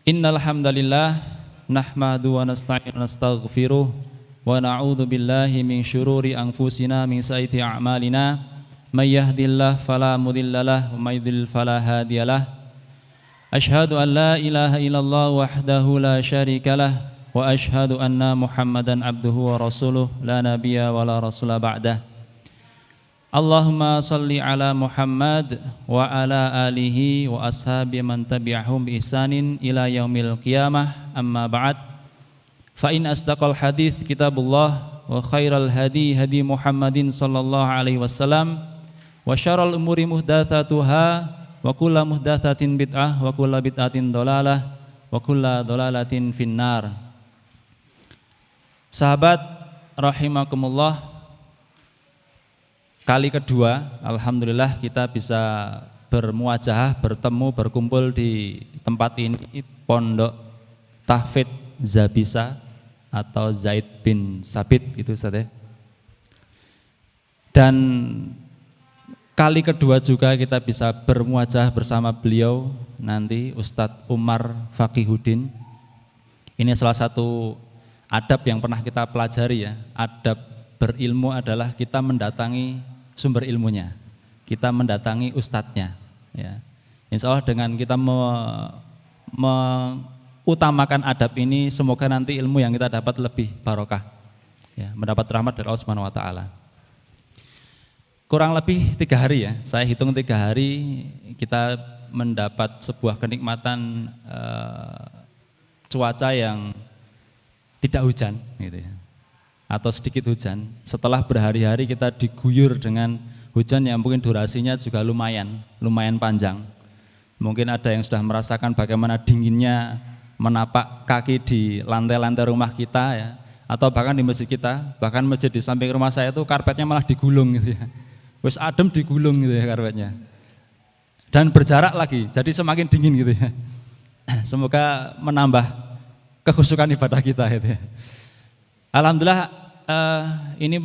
Innal hamdalillah nahmadu wa nasta'inu wa nastaghfiruh wa na'udzu billahi min syururi anfusina min sayyiati a'malina may yahdihillahu fala mudhillalah wa may yudhlil fala hadiyalah. Asyhadu an la ilaha illallah wahdahu la syarikalah wa asyhadu anna Muhammadan abduhu wa rasuluh la nabiyya wa la rasula ba'dah. Allahumma salli ala Muhammad wa ala alihi wa ashabi man tabi'ahum bi ihsanin ila yaumil qiyamah, amma ba'd. Fa in asdaqal hadits kitabullah wa khairal hadi hadi Muhammadin sallallahu alaihi wasallam wa syarrul umuri muhdatsatuha wa kullu muhdatsatin bid'ah wa kullu bid'atin dhalalah wa kullu dhalalatin finnar. Sahabat rahimakumullah, kali kedua, alhamdulillah kita bisa bermuajahah, bertemu, berkumpul di tempat ini, Pondok Tahfidz Zabisa atau Zaid bin Sabit itu Ustaz ya. Dan kali kedua juga kita bisa bermuajahah bersama beliau nanti, Ustadz Umar Faqihuddin. Ini salah satu adab yang pernah kita pelajari ya. Adab berilmu adalah kita mendatangi sumber ilmunya, kita mendatangi ustadznya ya. Insya Allah dengan kita mengutamakan adab ini, semoga nanti ilmu yang kita dapat lebih barokah ya, mendapat rahmat dari Allah Subhanahu wa taala. Kurang lebih 3 hari ya, saya hitung 3 hari kita mendapat sebuah kenikmatan cuaca yang tidak hujan gitu ya, atau sedikit hujan. Setelah berhari-hari kita diguyur dengan hujan yang mungkin durasinya juga lumayan panjang. Mungkin ada yang sudah merasakan bagaimana dinginnya menapak kaki di lantai-lantai rumah kita ya, atau bahkan di masjid kita. Bahkan masjid di samping rumah saya itu karpetnya malah digulung gitu ya. Wis adem digulung gitu ya karpetnya. Dan berjarak lagi, jadi semakin dingin gitu ya. Semoga menambah kekhusyukan ibadah kita gitu ya. Alhamdulillah, ini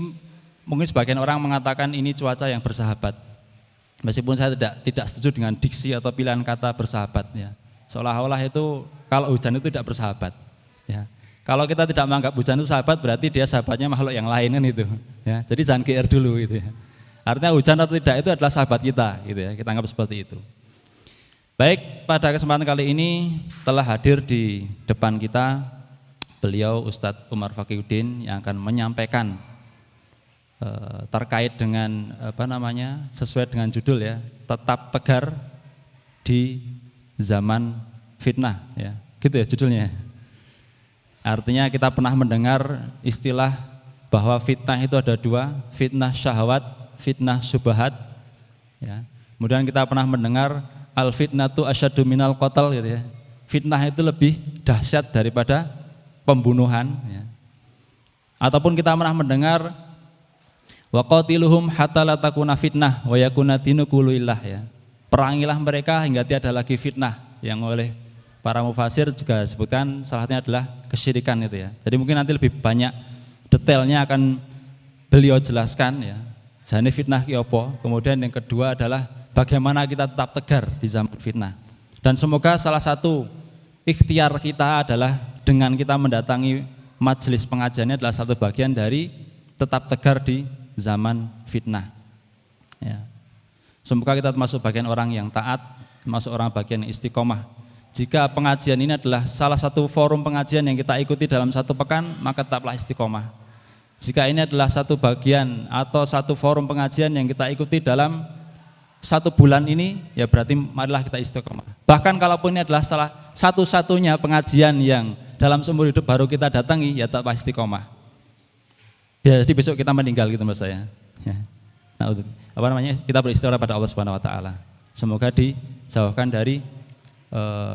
mungkin sebagian orang mengatakan ini cuaca yang bersahabat. Meskipun saya tidak setuju dengan diksi atau pilihan kata bersahabat ya. Seolah-olah itu kalau hujan itu tidak bersahabat ya. Kalau kita tidak menganggap hujan itu sahabat, berarti dia sahabatnya makhluk yang lain kan itu ya. Jadi jangan GR dulu gitu ya. Artinya hujan atau tidak itu adalah sahabat kita gitu ya. Kita anggap seperti itu. Baik, pada kesempatan kali ini telah hadir di depan kita beliau Ustadz Umar Faqihuddin yang akan menyampaikan terkait dengan sesuai dengan judul ya, tetap tegar di zaman fitnah ya, gitu ya judulnya. Artinya kita pernah mendengar istilah bahwa fitnah itu ada 2, fitnah syahwat, fitnah syubhat ya. Kemudian kita pernah mendengar al fitnatu asyaddu minal qatl gitu ya. Fitnah itu lebih dahsyat daripada pembunuhan ya. Ataupun kita pernah mendengar waqatiluhum hatta la takuna fitnah wa yakuna dinu kullu lillah ya. Perangilah mereka hingga tiada lagi fitnah, yang oleh para mufasir juga sebutkan salah satunya adalah kesyirikan itu ya. Jadi mungkin nanti lebih banyak detailnya akan beliau jelaskan ya. Jane fitnah ki apa? Kemudian yang kedua adalah bagaimana kita tetap tegar di zaman fitnah. Dan semoga salah satu ikhtiar kita adalah dengan kita mendatangi majelis pengajiannya adalah satu bagian dari tetap tegar di zaman fitnah ya. Semoga kita termasuk bagian orang yang taat, termasuk orang bagian yang istiqomah. Jika pengajian ini adalah salah satu forum pengajian yang kita ikuti dalam 1 pekan, maka tetaplah istiqomah. Jika ini adalah satu bagian atau satu forum pengajian yang kita ikuti dalam 1 bulan ini, ya berarti marilah kita istiqomah. Bahkan kalaupun ini adalah salah satu-satunya pengajian yang dalam seumur hidup baru kita datangi, ya tetap istiqomah. Ya, jadi besok kita meninggal gitu mas saya. Ya. Nah, kita beristighfar pada Allah Subhanahu wa taala. Semoga dijauhkan dari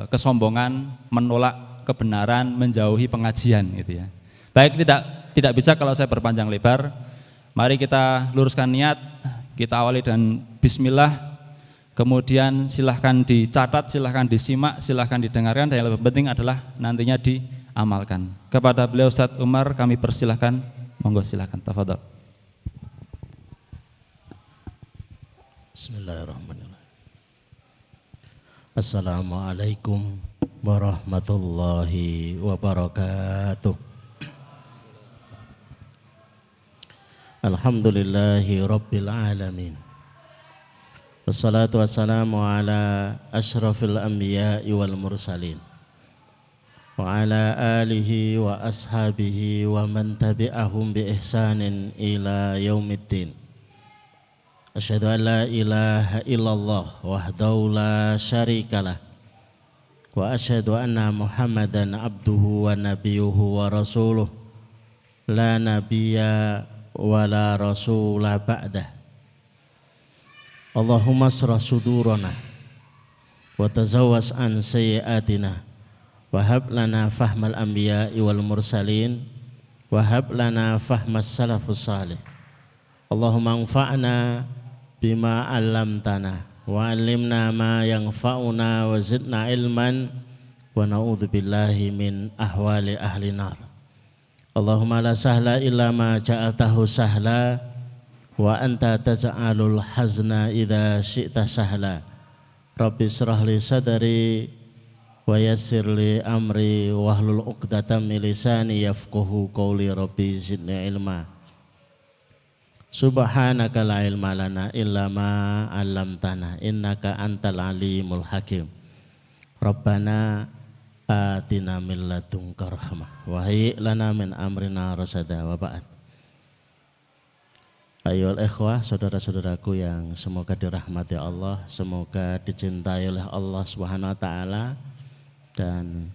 kesombongan, menolak kebenaran, menjauhi pengajian gitu ya. Baik, tidak bisa kalau saya berpanjang lebar. Mari kita luruskan niat, kita awali dengan bismillah. Kemudian silahkan dicatat, silahkan disimak, silahkan didengarkan, dan yang lebih penting adalah nantinya diamalkan. Kepada beliau Ustadz Umar kami persilahkan, monggo silahkan, tafadhol. Bismillahirrahmanirrahim. Assalamualaikum warahmatullahi wabarakatuh. Alhamdulillahi rabbil alamin. Wassalatu wassalamu ala asyrafil anbiya'i wal mursalin wa ala alihi wa ashabihi wa man tabi'ahum bi ihsanin ila yaumiddin. Asyhadu an la ilaha illallah wahdahu la syarikalah wa asyhadu anna Muhammadan abduhu wa nabiyuhu wa rasuluh la nabiyya wa la rasula ba'dah. Allahumma asrah sudurana wa tazawwas an sayyiatina wa hab lana fahmal anbiya'i wal mursalin wa hab lana fahmas salafus salih. Allahumma anfa'na bima 'allamtana wa 'allimna ma yanfa'una wa zidna ilman wa na'udzu billahi min ahwali ahli nar. Allahumma la sahla illa ma ja'altahu sahla wa anta taj'alul hazna idza syi'ta sahla. Rabbi shrah li sadri wa yassir li amri wahlul 'uqdatam min lisani yafqahu qawli. Rabbi zidni ilma. Subhanaka la ilma lana illa ma 'allamtana innaka antal alimul hakim. Rabbana atina min ladunka rahmah wa hayyi lana min amrina rasada wa ba'd. Ayoul ikhwah, saudara-saudaraku yang semoga dirahmati Allah, semoga dicintai oleh Allah Subhanahu wa taala dan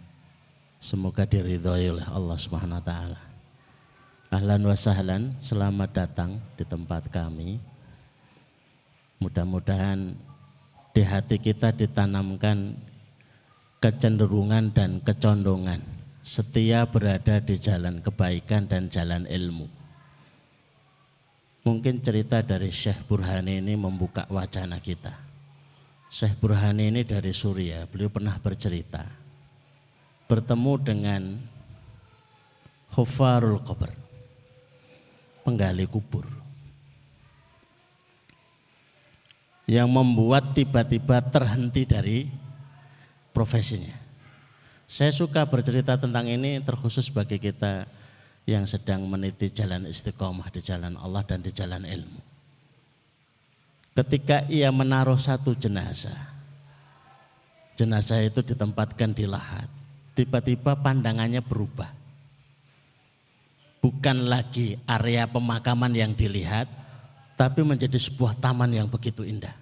semoga diridhoi oleh Allah Subhanahu wa taala. Ahlan wa sahlan, selamat datang di tempat kami. Mudah-mudahan di hati kita ditanamkan kecenderungan dan kecondongan setia berada di jalan kebaikan dan jalan ilmu. Mungkin cerita dari Syekh Burhani ini membuka wacana kita. Syekh Burhani ini dari Suriah, beliau pernah bercerita bertemu dengan Hufarul Qabr, penggali kubur, yang membuat tiba-tiba terhenti dari profesinya. Saya suka bercerita tentang ini terkhusus bagi kita yang sedang meniti jalan istiqomah di jalan Allah dan di jalan ilmu. Ketika ia menaruh satu jenazah, jenazah itu ditempatkan di lahat, tiba-tiba pandangannya berubah. Bukan lagi area pemakaman yang dilihat, tapi menjadi sebuah taman yang begitu indah.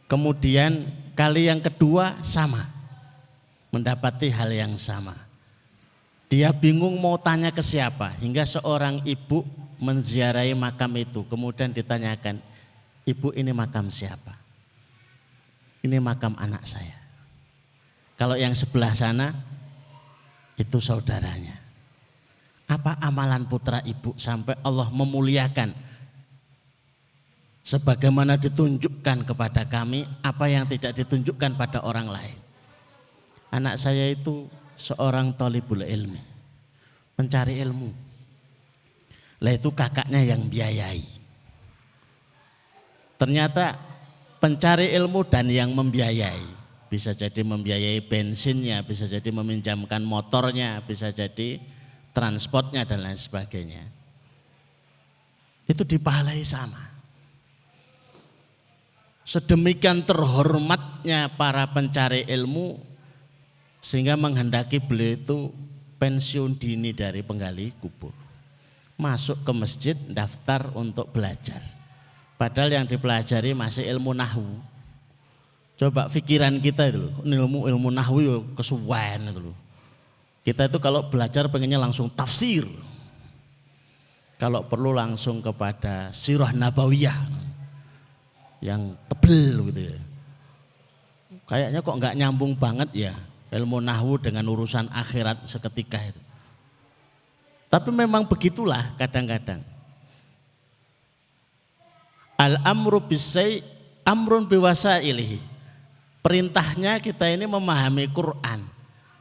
Kemudian kali yang kedua sama, mendapati hal yang sama. Dia bingung mau tanya ke siapa, hingga seorang ibu menziarahi makam itu. Kemudian ditanyakan, ibu ini makam siapa? Ini makam anak saya. Kalau yang sebelah sana, itu saudaranya. Apa amalan putra ibu sampai Allah memuliakan sebagaimana ditunjukkan kepada kami apa yang tidak ditunjukkan pada orang lain? Anak saya itu seorang thalibul ilmi, mencari ilmu. Lah itu kakaknya yang biayai. Ternyata pencari ilmu dan yang membiayai, bisa jadi membiayai bensinnya, bisa jadi meminjamkan motornya, bisa jadi transportnya dan lain sebagainya. Itu dipahalai sama. Sedemikian terhormatnya para pencari ilmu sehingga menghendaki beliau itu pensiun dini dari penggali kubur. Masuk ke masjid daftar untuk belajar. Padahal yang dipelajari masih ilmu nahwu. Coba pikiran kita itu loh, ilmu nahwu ya kesuwen itu loh. Kita itu kalau belajar pengennya langsung tafsir. Kalau perlu langsung kepada sirah nabawiyah yang tebel gitu ya. Kayaknya kok nggak nyambung banget ya ilmu nahwu dengan urusan akhirat seketika itu. Tapi memang begitulah kadang-kadang. Al-amru bisai amrun biwasailihi. Perintahnya kita ini memahami Quran.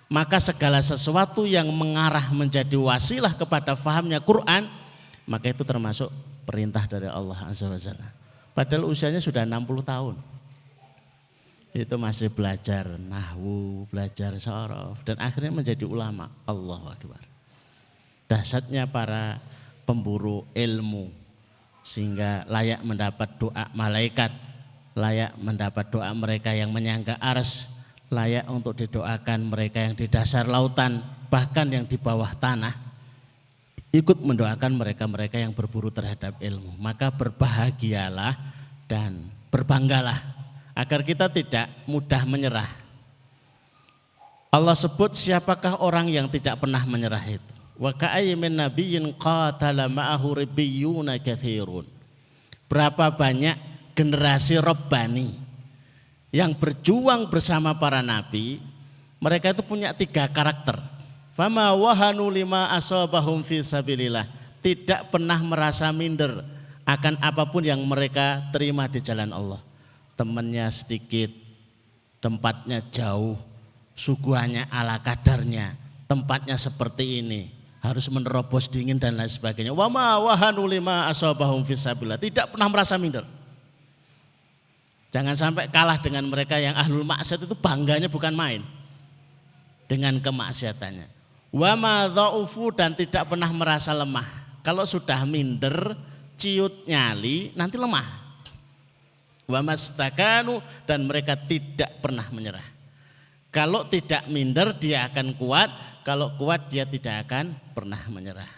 Maka segala sesuatu yang mengarah menjadi wasilah kepada fahamnya Quran, maka itu termasuk perintah dari Allah Azza wa Jalla. Padahal usianya sudah 60 tahun. Itu masih belajar nahwu, belajar sorof, dan akhirnya menjadi ulama. Allahu Akbar. Dahsyatnya para pemburu ilmu, sehingga layak mendapat doa malaikat, layak mendapat doa mereka yang menyangga ars, layak untuk didoakan mereka yang di dasar lautan, bahkan yang di bawah tanah, ikut mendoakan mereka-mereka yang berburu terhadap ilmu. Maka berbahagialah dan berbanggalah agar kita tidak mudah menyerah. Allah sebut siapakah orang yang tidak pernah menyerah itu. Wa ka'ayyin min nabiyyin qatala ma'ahu ribbiyuna katsirun. Berapa banyak generasi Rabbani yang berjuang bersama para nabi, mereka itu punya 3 karakter. Fama wahanu lima asabahum fi sabilillah. Tidak pernah merasa minder akan apapun yang mereka terima di jalan Allah. Temannya sedikit, tempatnya jauh, suguhannya ala kadarnya, tempatnya seperti ini, harus menerobos dingin dan lain sebagainya. Wa ma wahanu lima asabahum fisabilillah. Tidak pernah merasa minder. Jangan sampai kalah dengan mereka yang ahlul maksiat, itu bangganya bukan main dengan kemaksiatannya. Wa ma dhaufu, dan tidak pernah merasa lemah. Kalau sudah minder, ciut nyali, nanti lemah. Wa mastakanu, dan mereka tidak pernah menyerah. Kalau tidak minder dia akan kuat, kalau kuat dia tidak akan pernah menyerah.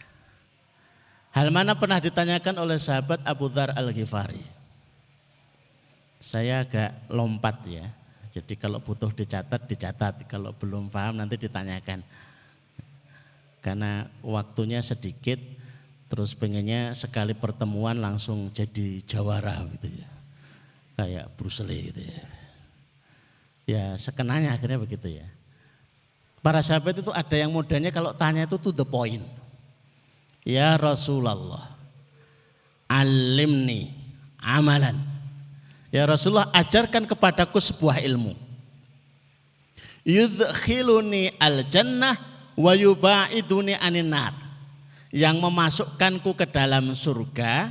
Hal mana pernah ditanyakan oleh sahabat Abu Dzar Al-Ghifari. Saya agak lompat ya, jadi kalau butuh dicatat, kalau belum paham nanti ditanyakan. Karena waktunya sedikit, terus pengennya sekali pertemuan langsung jadi jawara gitu ya. Kayak Bruce Lee gitu ya. Ya sekenanya akhirnya begitu ya. Para sahabat itu ada yang modelnya kalau tanya itu to the point. Ya Rasulullah, alimni amalan. Ya Rasulullah, ajarkan kepadaku sebuah ilmu. Yudkhiluni al-jannah wa yubaiduni anin nar. Yang memasukkanku ke dalam surga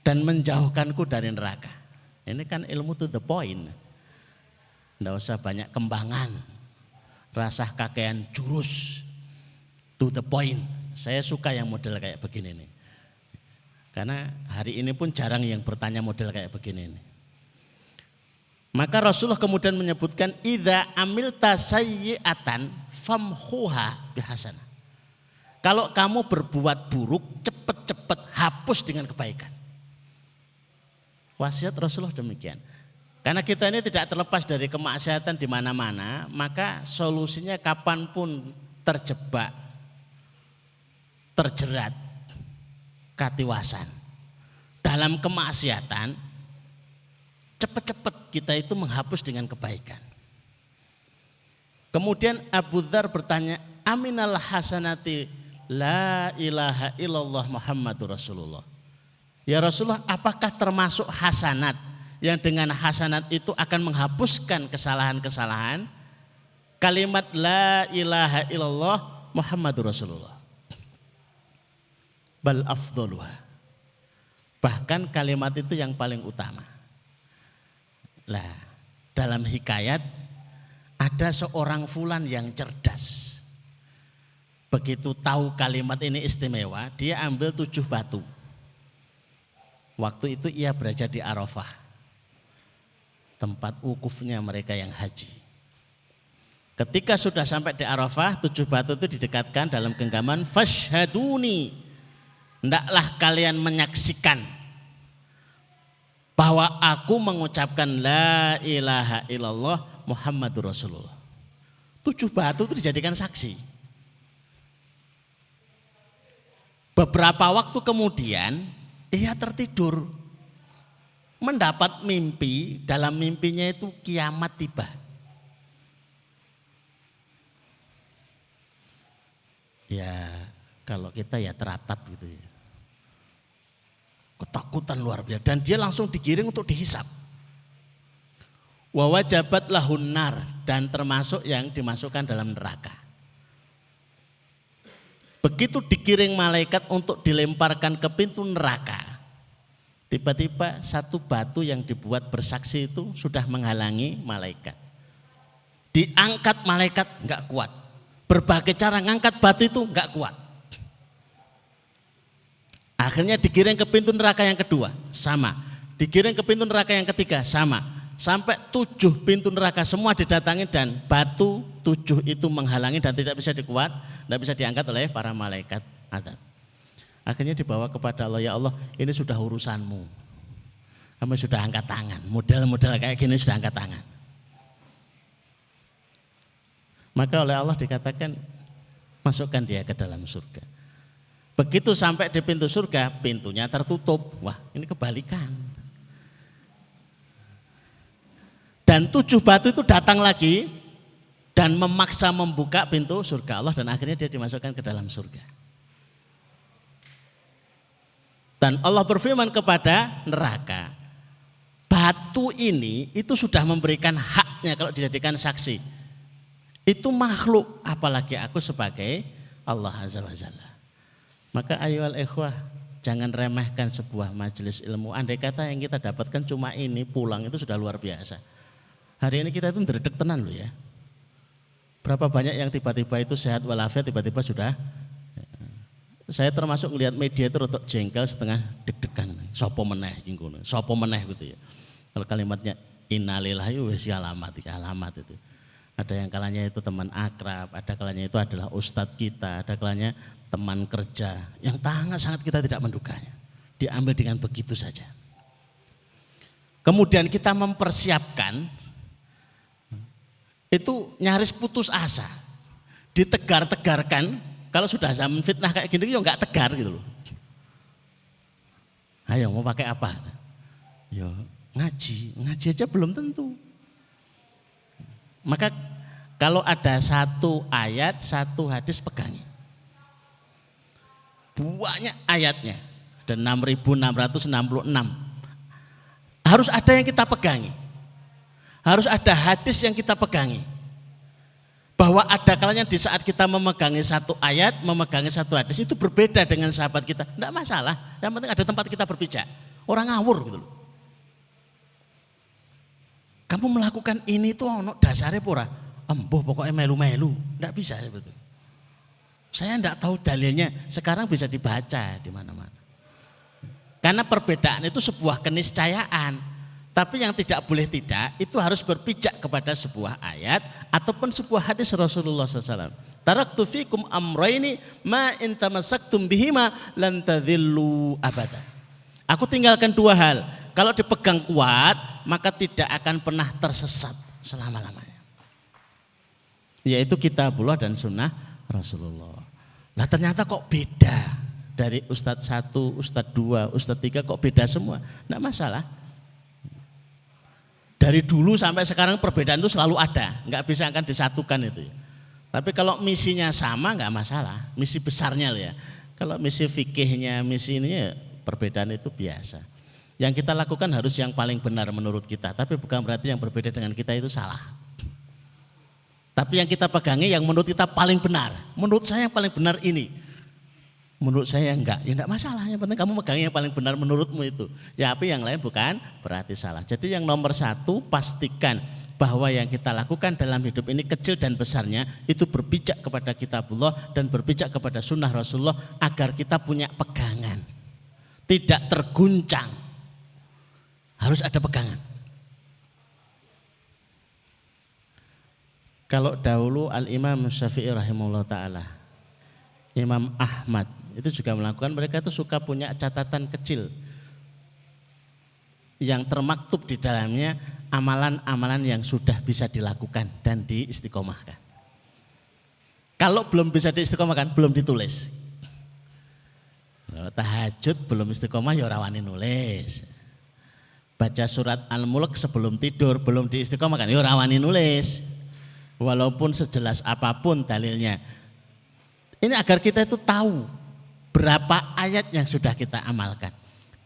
dan menjauhkanku dari neraka. Ini kan ilmu to the point. Nggak usah banyak kembangan, rasah kakean jurus, to the point. Saya suka yang model kayak begini nih. Karena hari ini pun jarang yang bertanya model kayak begini nih. Maka Rasulullah kemudian menyebutkan idza amilta sayyi'atan famhuha bihasanah. Kalau kamu berbuat buruk, cepat-cepat hapus dengan kebaikan. Wasiat Rasulullah demikian. Karena kita ini tidak terlepas dari kemaksiatan di mana-mana, maka solusinya kapanpun terjebak, terjerat, katiwasan dalam kemaksiatan, cepat-cepat kita itu menghapus dengan kebaikan. Kemudian Abu Dzar bertanya, aminal hasanati la ilaha illallah Muhammadur Rasulullah. Ya Rasulullah, apakah termasuk hasanat yang dengan hasanat itu akan menghapuskan kesalahan-kesalahan? Kalimat la ilaha illallah Muhammadur Rasulullah. Bal afdhaluha. Bahkan kalimat itu yang paling utama. Lah, dalam hikayat ada seorang fulan yang cerdas. Begitu tahu kalimat ini istimewa, dia ambil 7 batu. Waktu itu ia berada di Arafah, tempat wukufnya mereka yang haji. Ketika sudah sampai di Arafah, 7 batu itu didekatkan dalam genggaman, fashhaduni, hendaklah kalian menyaksikan bahwa aku mengucapkan la ilaha illallah Muhammadur Rasulullah. 7 batu itu dijadikan saksi. Beberapa waktu kemudian ia tertidur, mendapat mimpi, dalam mimpinya itu kiamat tiba. Ya kalau kita ya teratap gitu ya. Ketakutan luar biasa, dan dia langsung digiring untuk dihisap. Wa wajabat lahun nar, dan termasuk yang dimasukkan dalam neraka. Begitu digiring malaikat untuk dilemparkan ke pintu neraka, Tiba-tiba satu batu yang dibuat bersaksi itu sudah menghalangi malaikat. Diangkat malaikat enggak kuat. Berbagai cara ngangkat batu itu enggak kuat. Akhirnya digiring ke pintu neraka yang kedua, sama. Digiring ke pintu neraka yang ketiga, sama. Sampai 7 pintu neraka semua didatangi dan batu 7 itu menghalangi dan tidak bisa dikuat, tidak bisa diangkat oleh para malaikat azab. Akhirnya dibawa kepada Allah, ya Allah ini sudah urusanmu. Kamu sudah angkat tangan, model-model kayak gini sudah angkat tangan. Maka oleh Allah dikatakan masukkan dia ke dalam surga. Begitu sampai di pintu surga, pintunya tertutup. Wah ini kebalikan. Dan 7 batu itu datang lagi dan memaksa membuka pintu surga Allah dan akhirnya dia dimasukkan ke dalam surga. Dan Allah berfirman kepada neraka, batu ini itu sudah memberikan haknya kalau dijadikan saksi. Itu makhluk, apalagi aku sebagai Allah Azza wa Jalla. Maka ayoal ikhwah, jangan remehkan sebuah majelis ilmu. Andai kata yang kita dapatkan cuma ini, pulang itu sudah luar biasa. Hari ini kita itu ndredeg tenan loh ya. Berapa banyak yang tiba-tiba itu sehat walafiat, tiba-tiba sudah. Saya termasuk ngelihat media itu rotok jengkel setengah deg-degan. Sopo meneh jinggono, sopo meneh gitu ya. Kalau kalimatnya innalillahi wa alamat itu. Ada yang kalanya itu teman akrab, ada kalanya itu adalah ustadz kita, ada kalanya teman kerja yang sangat kita tidak mendukanya. Diambil dengan begitu saja. Kemudian kita mempersiapkan itu nyaris putus asa. Ditegar-tegarkan. Kalau sudah zaman fitnah kayak gini ya enggak tegar gitu loh. Ayo mau pakai apa? Ya ngaji aja belum tentu. Maka kalau ada satu ayat, satu hadis pegangi. Banyak ayatnya, ada 6.666. Harus ada yang kita pegangi. Harus ada hadis yang kita pegangi. Bahwa ada kalanya di saat kita memegangi satu ayat, memegangi satu hadis itu berbeda dengan sahabat kita. Tidak masalah, yang penting ada tempat kita berpijak. Orang ngawur gitu loh. Kamu melakukan ini tuh ono dasarnya pura. Embuh pokoknya melu-melu. Tidak bisa betul. Saya tidak tahu dalilnya, sekarang bisa dibaca di mana-mana. Karena perbedaan itu sebuah keniscayaan. Tapi yang tidak boleh tidak, itu harus berpijak kepada sebuah ayat ataupun sebuah hadis Rasulullah SAW. Taraktu fikum amrayni ma in tamassaktum bihima lan tadhillu abada. Aku tinggalkan 2 hal. Kalau dipegang kuat, maka tidak akan pernah tersesat selama-lamanya. Yaitu kitabullah dan sunnah Rasulullah. Nah ternyata kok beda. Dari Ustadz 1, Ustadz 2, Ustadz 3 kok beda semua. Tidak masalah. Dari dulu sampai sekarang perbedaan itu selalu ada, nggak bisa akan disatukan itu. Tapi kalau misinya sama nggak masalah, misi besarnya loh ya. Kalau misi fikihnya, misi ini ya, perbedaan itu biasa. Yang kita lakukan harus yang paling benar menurut kita, tapi bukan berarti yang berbeda dengan kita itu salah. Tapi yang kita pegangi yang menurut kita paling benar. Menurut saya yang paling benar ini. Menurut saya enggak, ya enggak masalah. Yang penting kamu megang yang paling benar menurutmu itu. Ya tapi yang lain bukan berarti salah. Jadi yang nomor 1 pastikan bahwa yang kita lakukan dalam hidup ini kecil dan besarnya itu berpijak kepada kitabullah dan berpijak kepada sunnah Rasulullah agar kita punya pegangan. Tidak terguncang. Harus ada pegangan. Kalau dahulu Al-Imam Syafi'i rahimahullah ta'ala, Imam Ahmad itu juga melakukan, mereka itu suka punya catatan kecil yang termaktub di dalamnya amalan-amalan yang sudah bisa dilakukan dan diistiqomahkan. Kalau belum bisa diistiqomahkan, belum ditulis. Tahajud belum istiqomah ya ora wani nulis. Baca surat Al-Mulk sebelum tidur belum diistiqomahkan ya ora wani nulis. Walaupun sejelas apapun dalilnya. Ini agar kita itu tahu berapa ayat yang sudah kita amalkan,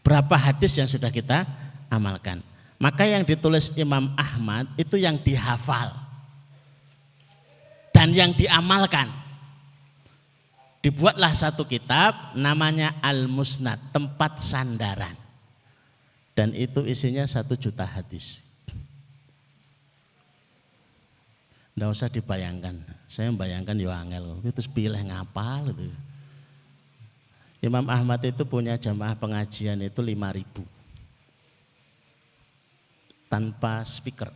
berapa hadis yang sudah kita amalkan. Maka yang ditulis Imam Ahmad itu yang dihafal dan yang diamalkan. Dibuatlah satu kitab namanya Al-Musnad, tempat sandaran. Dan itu isinya 1 juta hadis. Nggak usah dibayangkan, saya membayangkan ya angel, itu pilih ngapal itu. Imam Ahmad itu punya jamaah pengajian itu 5.000 tanpa speaker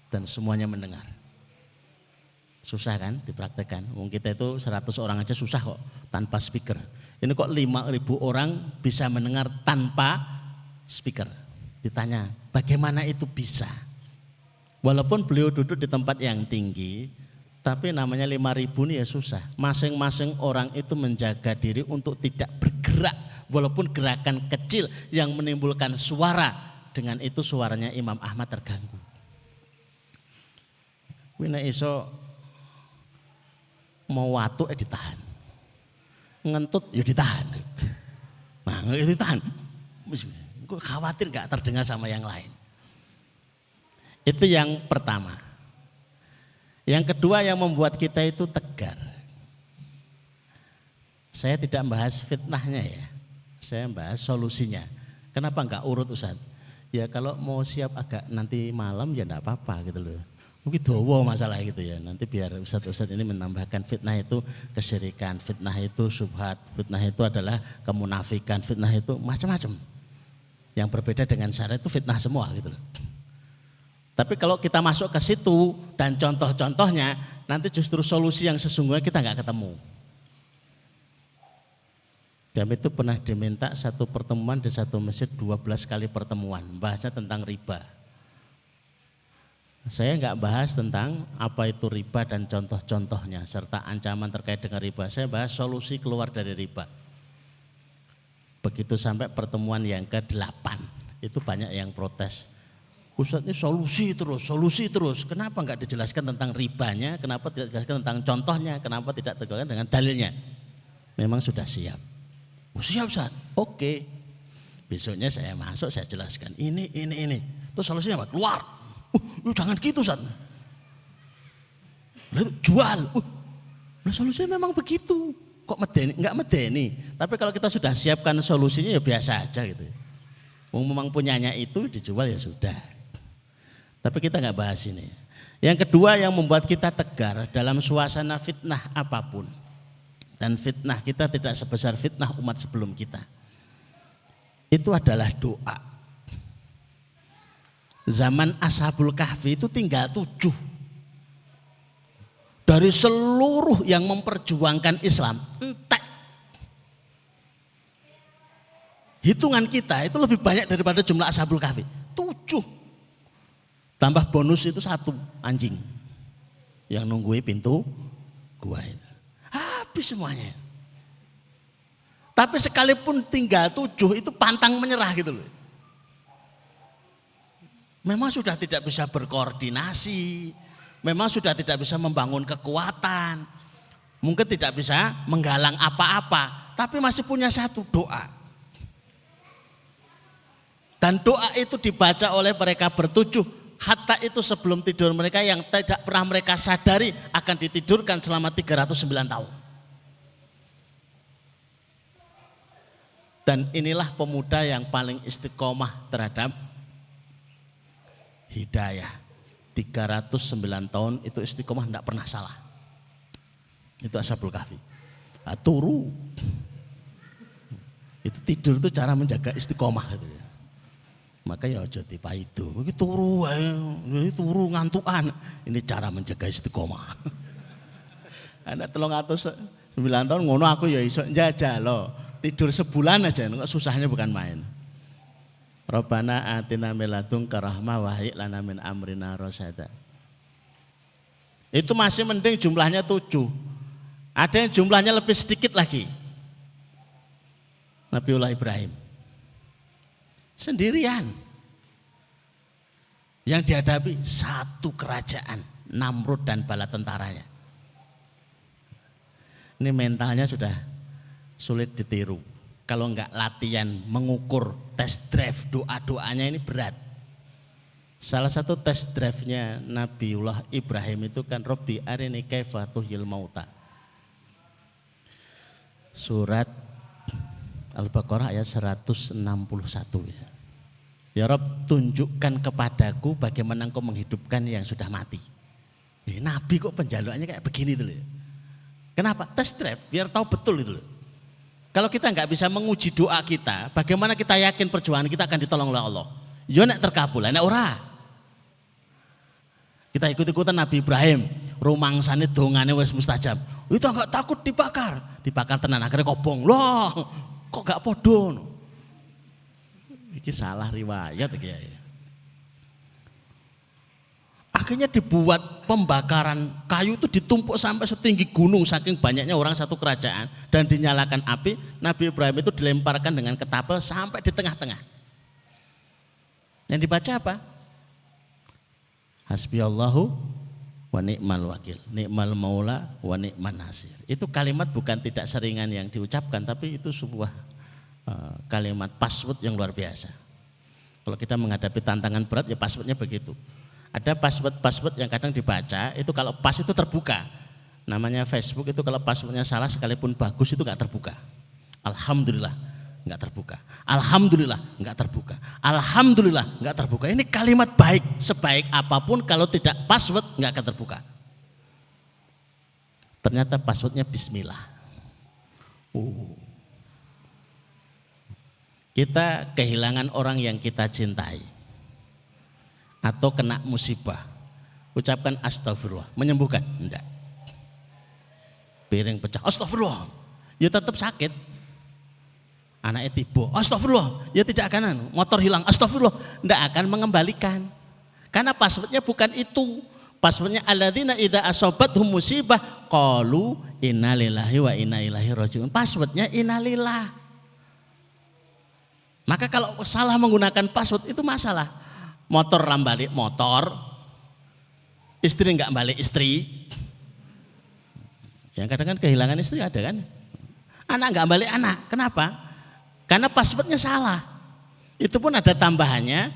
dan semuanya mendengar. Susah kan dipraktekkan, kita itu 100 orang aja susah kok tanpa speaker. Ini kok 5.000 orang bisa mendengar tanpa speaker. Ditanya bagaimana itu bisa? Walaupun beliau duduk di tempat yang tinggi, tapi namanya 5.000 ini ya susah. Masing-masing orang itu menjaga diri untuk tidak bergerak, walaupun gerakan kecil yang menimbulkan suara. Dengan itu suaranya Imam Ahmad terganggu. Wina iso mau watu ditahan, ngentut ya ditahan. Nah itu ditahan, khawatir gak terdengar sama yang lain. Itu yang pertama. Yang kedua yang membuat kita itu tegar. Saya tidak membahas fitnahnya ya, saya membahas solusinya. Kenapa enggak urut Ustaz? Ya kalau mau siap agak nanti malam ya enggak apa-apa gitu loh. Mungkin dowo masalah gitu ya. Nanti biar Ustaz-Ustaz ini menambahkan fitnah itu kesyirikan, fitnah itu syubhat, fitnah itu adalah kemunafikan, fitnah itu macam-macam. Yang berbeda dengan syariat itu fitnah semua gitu loh. Tapi kalau kita masuk ke situ dan contoh-contohnya, nanti justru solusi yang sesungguhnya kita nggak ketemu. Kami itu pernah diminta satu pertemuan di satu masjid 12 kali pertemuan, bahasnya tentang riba. Saya nggak bahas tentang apa itu riba dan contoh-contohnya serta ancaman terkait dengan riba. Saya bahas solusi keluar dari riba. Begitu sampai pertemuan yang ke-8, itu banyak yang protes. Ustaz ini solusi terus. Kenapa enggak dijelaskan tentang ribanya? Kenapa tidak dijelaskan tentang contohnya? Kenapa tidak dijelaskan dengan dalilnya? Memang sudah siap. Oh, siap Ustaz. Oke. Besoknya saya masuk, saya jelaskan. Ini. Terus solusinya apa? Keluar. Jangan gitu Ustaz. Jual. Solusinya memang begitu. Kok medeni? Enggak medeni. Tapi kalau kita sudah siapkan solusinya ya biasa aja gitu. Memang punyanya itu dijual ya sudah. Tapi kita nggak bahas ini. Yang kedua yang membuat kita tegar dalam suasana fitnah apapun. Dan fitnah kita tidak sebesar fitnah umat sebelum kita. Itu adalah doa. Zaman Ashabul Kahfi itu tinggal 7. Dari seluruh yang memperjuangkan Islam, entek. Hitungan kita itu lebih banyak daripada jumlah Ashabul Kahfi. 7. Tambah bonus itu 1 anjing yang nungguin pintu gua itu. Habis semuanya. Tapi sekalipun tinggal 7 itu pantang menyerah gitu loh. Memang sudah tidak bisa berkoordinasi, memang sudah tidak bisa membangun kekuatan, mungkin tidak bisa menggalang apa-apa, tapi masih punya 1 doa. Dan doa itu dibaca oleh mereka ber-7. Hatta itu sebelum tidur mereka yang tidak pernah mereka sadari akan ditidurkan selama 309 tahun. Dan inilah pemuda yang paling istiqomah terhadap hidayah. 309 tahun itu istiqomah tidak pernah salah. Itu Ashabul Kahfi. Turu. Itu tidur itu cara menjaga istiqomah gitu ya. Maka ya aja dipaidu. Iki turu ngantukan. Ini cara menjaga istiqomah. Anak 309 tahun ngono aku ya iso njajal. Tidur sebulan aja, susahnya bukan main. Rabbana atina min ladunka rahmah wa hayyi lana min amrina rasyada. Itu masih mending jumlahnya 7. Ada yang jumlahnya lebih sedikit lagi. Nabiullah Ibrahim. Sendirian. Yang dihadapi 1 kerajaan, Namrud dan bala tentaranya. Ini mentalnya sudah sulit ditiru. Kalau enggak latihan mengukur test drive doa-doanya ini berat. Salah satu test drive-nya Nabiullah Ibrahim itu kan Robbi arini kaifa tuhyil mauta. Surat Al-Baqarah ayat 161 ya. Ya Rob, tunjukkan kepadaku bagaimana engkau menghidupkan yang sudah mati. Nabi kok penjaluannya kayak begini tuh. Kenapa? Test drive, biar tahu betul itu. Kalau kita nggak bisa menguji doa kita, bagaimana kita yakin perjuangan kita akan ditolong oleh Allah? Ya nek terkabul, nek ora. Kita ikut-ikutan Nabi Ibrahim, rumangsane dongane wis mustajab. Itu enggak takut dibakar. Dibakar tenan akhirnya kobong. Loh, kok enggak podo? Iki salah riwayat iki ya. Akhirnya dibuat pembakaran kayu itu ditumpuk sampai setinggi gunung saking banyaknya orang satu kerajaan dan dinyalakan api. Nabi Ibrahim itu dilemparkan dengan ketapel sampai di tengah-tengah. Yang dibaca apa? Hasbiyallahu wa ni'mal wakil, ni'mal maula wa ni'man nasir. Itu kalimat bukan tidak seringan yang diucapkan, tapi itu sebuah kalimat password yang luar biasa. Kalau kita menghadapi tantangan berat ya passwordnya begitu. Ada password yang kadang dibaca itu kalau pas itu terbuka. Namanya Facebook itu kalau passwordnya salah sekalipun bagus itu nggak terbuka. Alhamdulillah nggak terbuka. Alhamdulillah nggak terbuka. Alhamdulillah nggak terbuka. Ini kalimat baik, sebaik apapun kalau tidak password nggak akan terbuka. Ternyata passwordnya Bismillah. Kita kehilangan orang yang kita cintai atau kena musibah, ucapkan astagfirullah, menyembuhkan? Enggak. Piring pecah, astagfirullah, ya tetap sakit. Anaknya tiba, astagfirullah, ya tidak akan. Motor hilang, astagfirullah, enggak akan mengembalikan. Karena passwordnya bukan itu. Passwordnya alladzina idza asobathum musibah qalu innalillahi wa inna ilaihi rajiun. Passwordnya innalillah. Maka kalau salah menggunakan password itu masalah. Motor balik motor, istri nggak balik istri. Yang kadang kan kehilangan istri ada kan. Anak nggak balik anak, kenapa? Karena passwordnya salah. Itu pun ada tambahannya.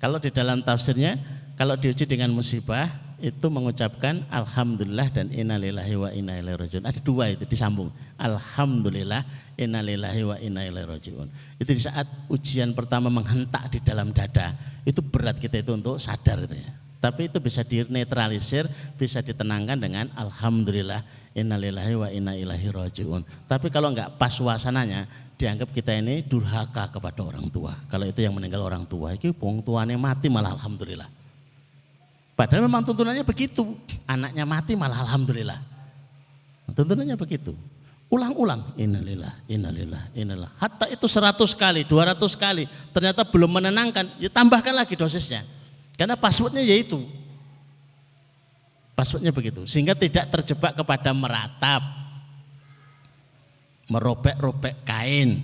Kalau di dalam tafsirnya, kalau diuji dengan musibah, itu mengucapkan alhamdulillah dan innalillahi wa inna ilaihi rajiun. Ada dua itu disambung. Alhamdulillah, innalillahi wa inna ilaihi rajiun. Itu di saat ujian pertama menghentak di dalam dada, itu berat kita itu untuk sadar itu ya. Tapi itu bisa dinetralisir, bisa ditenangkan dengan alhamdulillah, innalillahi wa inna ilaihi rajiun. Tapi kalau enggak pas suasananya, dianggap kita ini durhaka kepada orang tua. Kalau itu yang meninggal orang tua, itu wong tuane mati malah alhamdulillah. Padahal memang tuntunannya begitu, anaknya mati malah alhamdulillah. Tuntunannya begitu. Ulang-ulang, innalillah, innalillah, innalillah. Hatta itu 100 kali, 200 kali, ternyata belum menenangkan, ya tambahkan lagi dosisnya. Karena passwordnya yaitu. Passwordnya begitu, sehingga tidak terjebak kepada meratap, merobek-robek kain,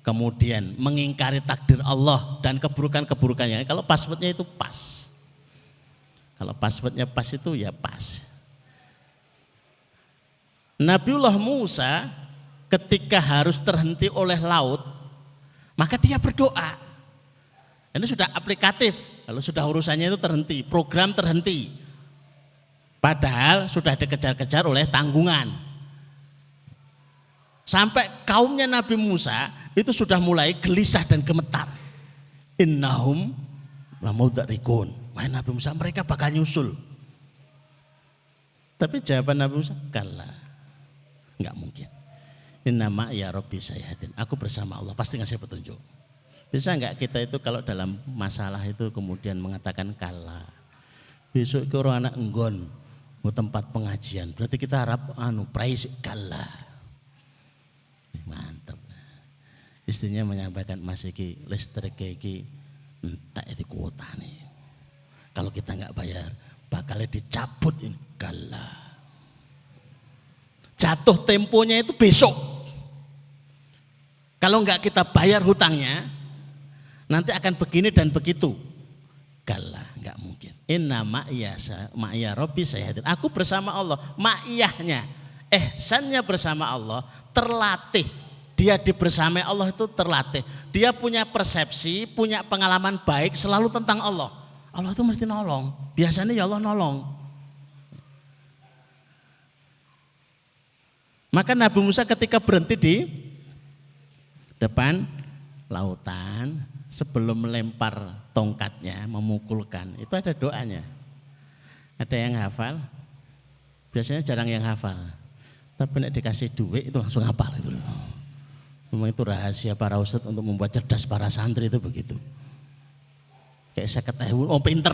kemudian mengingkari takdir Allah dan keburukan-keburukannya. Kalau passwordnya itu pas. Kalau passwordnya pas itu ya pas. Nabiullah Musa ketika harus terhenti oleh laut, maka dia berdoa. Ini sudah aplikatif, kalau sudah urusannya itu terhenti, program terhenti. Padahal sudah dikejar-kejar oleh tanggungan. Sampai kaumnya Nabi Musa itu sudah mulai gelisah dan gemetar. Innahum lamudrikun. Main Nabi Musa, mereka bakal nyusul. Tapi jawaban Nabi Musa, kalla. Enggak mungkin. Innama ya Rabbi sayahdin. Aku bersama Allah pasti ngasih petunjuk. Bisa enggak kita itu kalau dalam masalah itu kemudian mengatakan kalla. Besok ke orang anak enggon mau tempat pengajian. Berarti kita harap praise kalla. Mantap. Istrinya menyampaikan Mas iki listrik iki entak itu kuota nih. Kalau kita nggak bayar, bakalnya dicabut ini kalla. Jatuh temponya itu besok. Kalau nggak kita bayar hutangnya, nanti akan begini dan begitu. Kalla, nggak mungkin. Inna ma'iyya Rabbi sayahdin. Aku bersama Allah. Ma'iyahnya, ihsannya bersama Allah terlatih. Dia dibersamai Allah itu terlatih. Dia punya persepsi, punya pengalaman baik selalu tentang Allah. Allah itu mesti nolong. Biasanya ya Allah nolong. Maka Nabi Musa ketika berhenti di depan lautan, sebelum melempar tongkatnya, memukulkan, itu ada doanya. Ada yang hafal? Biasanya jarang yang hafal. Tapi nek dikasih duit itu langsung hafal itu. Memang itu rahasia para ustadz untuk membuat cerdas para santri itu begitu. Kayak saya ketahui, oh pinter,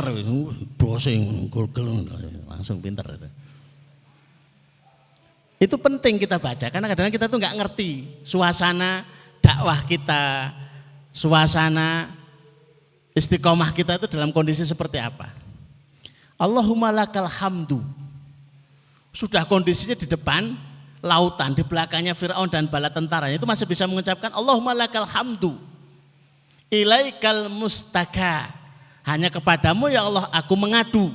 browsing, Google, langsung pinter itu. Itu penting kita baca karena kadang-kadang kita tuh nggak ngerti suasana dakwah kita, suasana istiqomah kita itu dalam kondisi seperti apa. Allahumma lakal hamdu. Sudah kondisinya di depan lautan, di belakangnya Fir'aun dan bala tentaranya, itu masih bisa mengucapkan Allahumma lakal hamdu. Ilaikal mustaka. Hanya kepadamu ya Allah aku mengadu.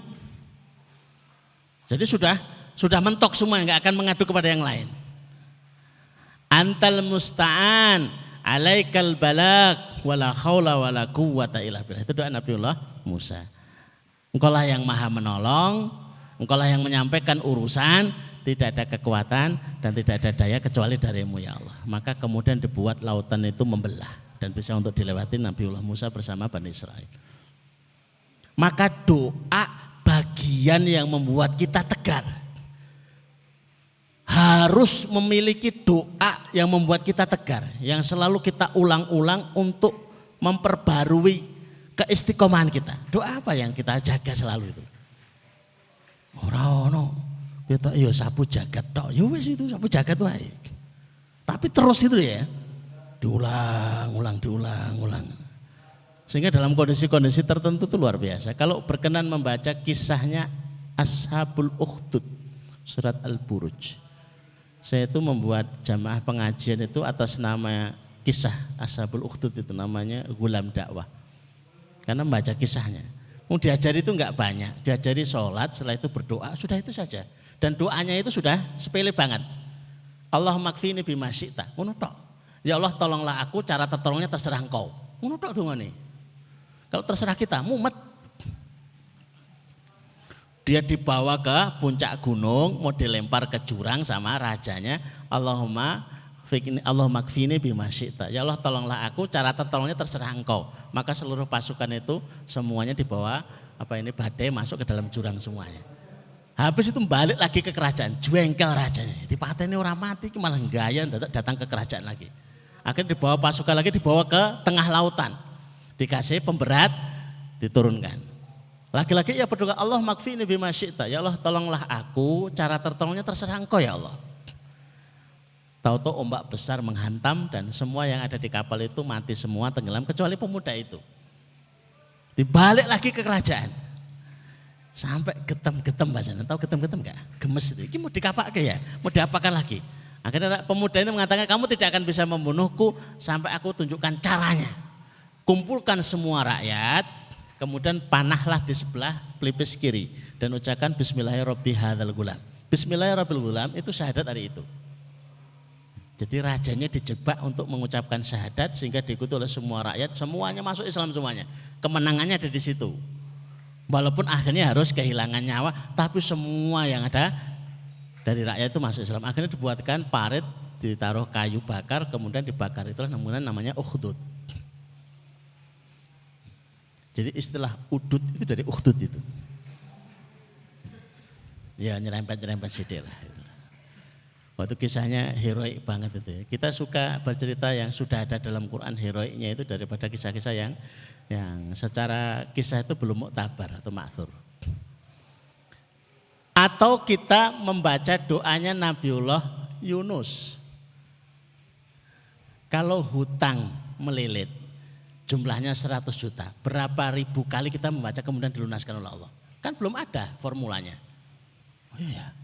Jadi sudah mentok semua, nggak akan mengadu kepada yang lain. Antal musta'an, alaikal balak, wala khawla wala quwwata illa billah. Itu doa Nabiullah Musa. Engkaulah yang maha menolong, engkaulah yang menyampaikan urusan, tidak ada kekuatan dan tidak ada daya kecuali darimu ya Allah. Maka kemudian dibuat lautan itu membelah dan bisa untuk dilewati Nabiullah Musa bersama Bani Israel. Maka doa bagian yang membuat kita tegar. Harus memiliki doa yang membuat kita tegar, yang selalu kita ulang-ulang untuk memperbarui keistiqomahan kita. Doa apa yang kita jaga selalu itu? Ora ono. Kita ya sapu jagat tok. Ya wis itu sapu jagat wae. Tapi terus itu ya. Diulang. Sehingga dalam kondisi-kondisi tertentu itu luar biasa. Kalau berkenan membaca kisahnya Ashabul Ukhdud, surat Al-Buruj. Saya itu membuat jamaah pengajian itu atas nama kisah Ashabul Ukhdud, itu namanya Gulam Dakwah. Karena membaca kisahnya. Mau diajari itu enggak banyak, diajari sholat, setelah itu berdoa, sudah itu saja. Dan doanya itu sudah sepele banget. Allahumma kfini bima syi'ta. Ngono tok. Ya Allah tolonglah aku, cara tertolongnya terserah engkau. Ngono tok dongane. Kalau terserah kita, mumet. Dia dibawa ke puncak gunung, mau dilempar ke jurang sama rajanya. Allahumma kfini bima syi'ta. Ya Allah tolonglah aku, cara tertolongnya terserah engkau. Maka seluruh pasukan itu semuanya dibawa badai masuk ke dalam jurang semuanya. Habis itu balik lagi ke kerajaan, jengkel rajanya. Dipateni orang mati, malah gaya datang ke kerajaan lagi. Akhirnya dibawa pasukan lagi, dibawa ke tengah lautan. Dikasih pemberat, diturunkan. Laki-laki ya berdoa, Allah makfini bima syi'ta. Ya Allah tolonglah aku, cara tertolongnya terserah engkau ya Allah. Tahu-tahu ombak besar menghantam dan semua yang ada di kapal itu mati semua, tenggelam kecuali pemuda itu. Dibalik lagi ke kerajaan. Sampai getem-getem bahasanya. Tahu getem-getem enggak? Gemes itu. Ini mau dikapak ya? Mau diapakan lagi? Akhirnya pemuda itu mengatakan kamu tidak akan bisa membunuhku sampai aku tunjukkan caranya. Kumpulkan semua rakyat, kemudian panahlah di sebelah pelipis kiri dan ucapkan Bismillahirrahmanirrahim. Bismillahirrahmanirrahim itu syahadat hari itu. Jadi rajanya dijebak untuk mengucapkan syahadat sehingga diikuti oleh semua rakyat, semuanya masuk Islam semuanya. Kemenangannya ada di situ. Walaupun akhirnya harus kehilangan nyawa, tapi semua yang ada dari rakyat itu masuk Islam. Akhirnya dibuatkan parit, ditaruh kayu bakar, kemudian dibakar. Itulah namanya Ukhdud. Jadi istilah udud itu dari Ukhdud itu. Ya nyerempet-nyerempet sidik lah. Waktu kisahnya heroik banget itu ya. Kita suka bercerita yang sudah ada dalam Quran heroiknya itu daripada kisah-kisah yang secara kisah itu belum muktabar atau ma'thur. Atau kita membaca doanya Nabiullah Yunus. Kalau hutang melilit jumlahnya 100 juta, berapa ribu kali kita membaca kemudian dilunaskan oleh Allah? Kan belum ada formulanya. Oh iya.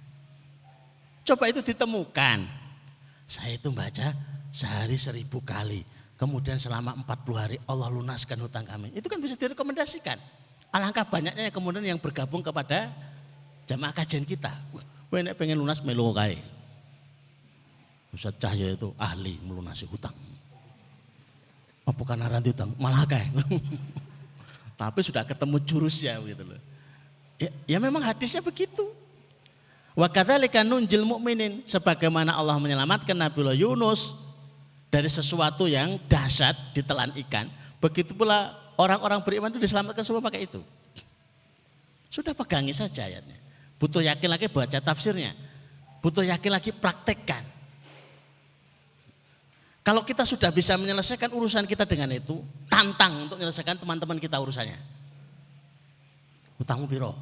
Coba itu ditemukan. Saya itu baca sehari 1000 kali. Kemudian selama 40 hari Allah lunaskan hutang kami. Itu kan bisa direkomendasikan. Alangkah banyaknya kemudian yang bergabung kepada jamaah kajian kita. Wah ini pengen lunas melu kae. Ustaz Cahya itu ahli melunasi hutang. Apa karena ranti hutang? Malah kae. Tapi sudah ketemu jurusnya gitu loh. Ya memang hadisnya begitu. Wa kadzalika nunjil mu'minin, sebagaimana Allah menyelamatkan Nabiullah Yunus dari sesuatu yang dahsyat ditelan ikan, Begitu pula orang-orang beriman itu diselamatkan semua pakai itu. Sudah pegangi saja ayatnya. Butuh yakin lagi baca tafsirnya. Butuh yakin lagi praktekkan. Kalau kita sudah bisa menyelesaikan urusan kita dengan itu, tantang untuk menyelesaikan teman-teman kita urusannya. Utangmu piro?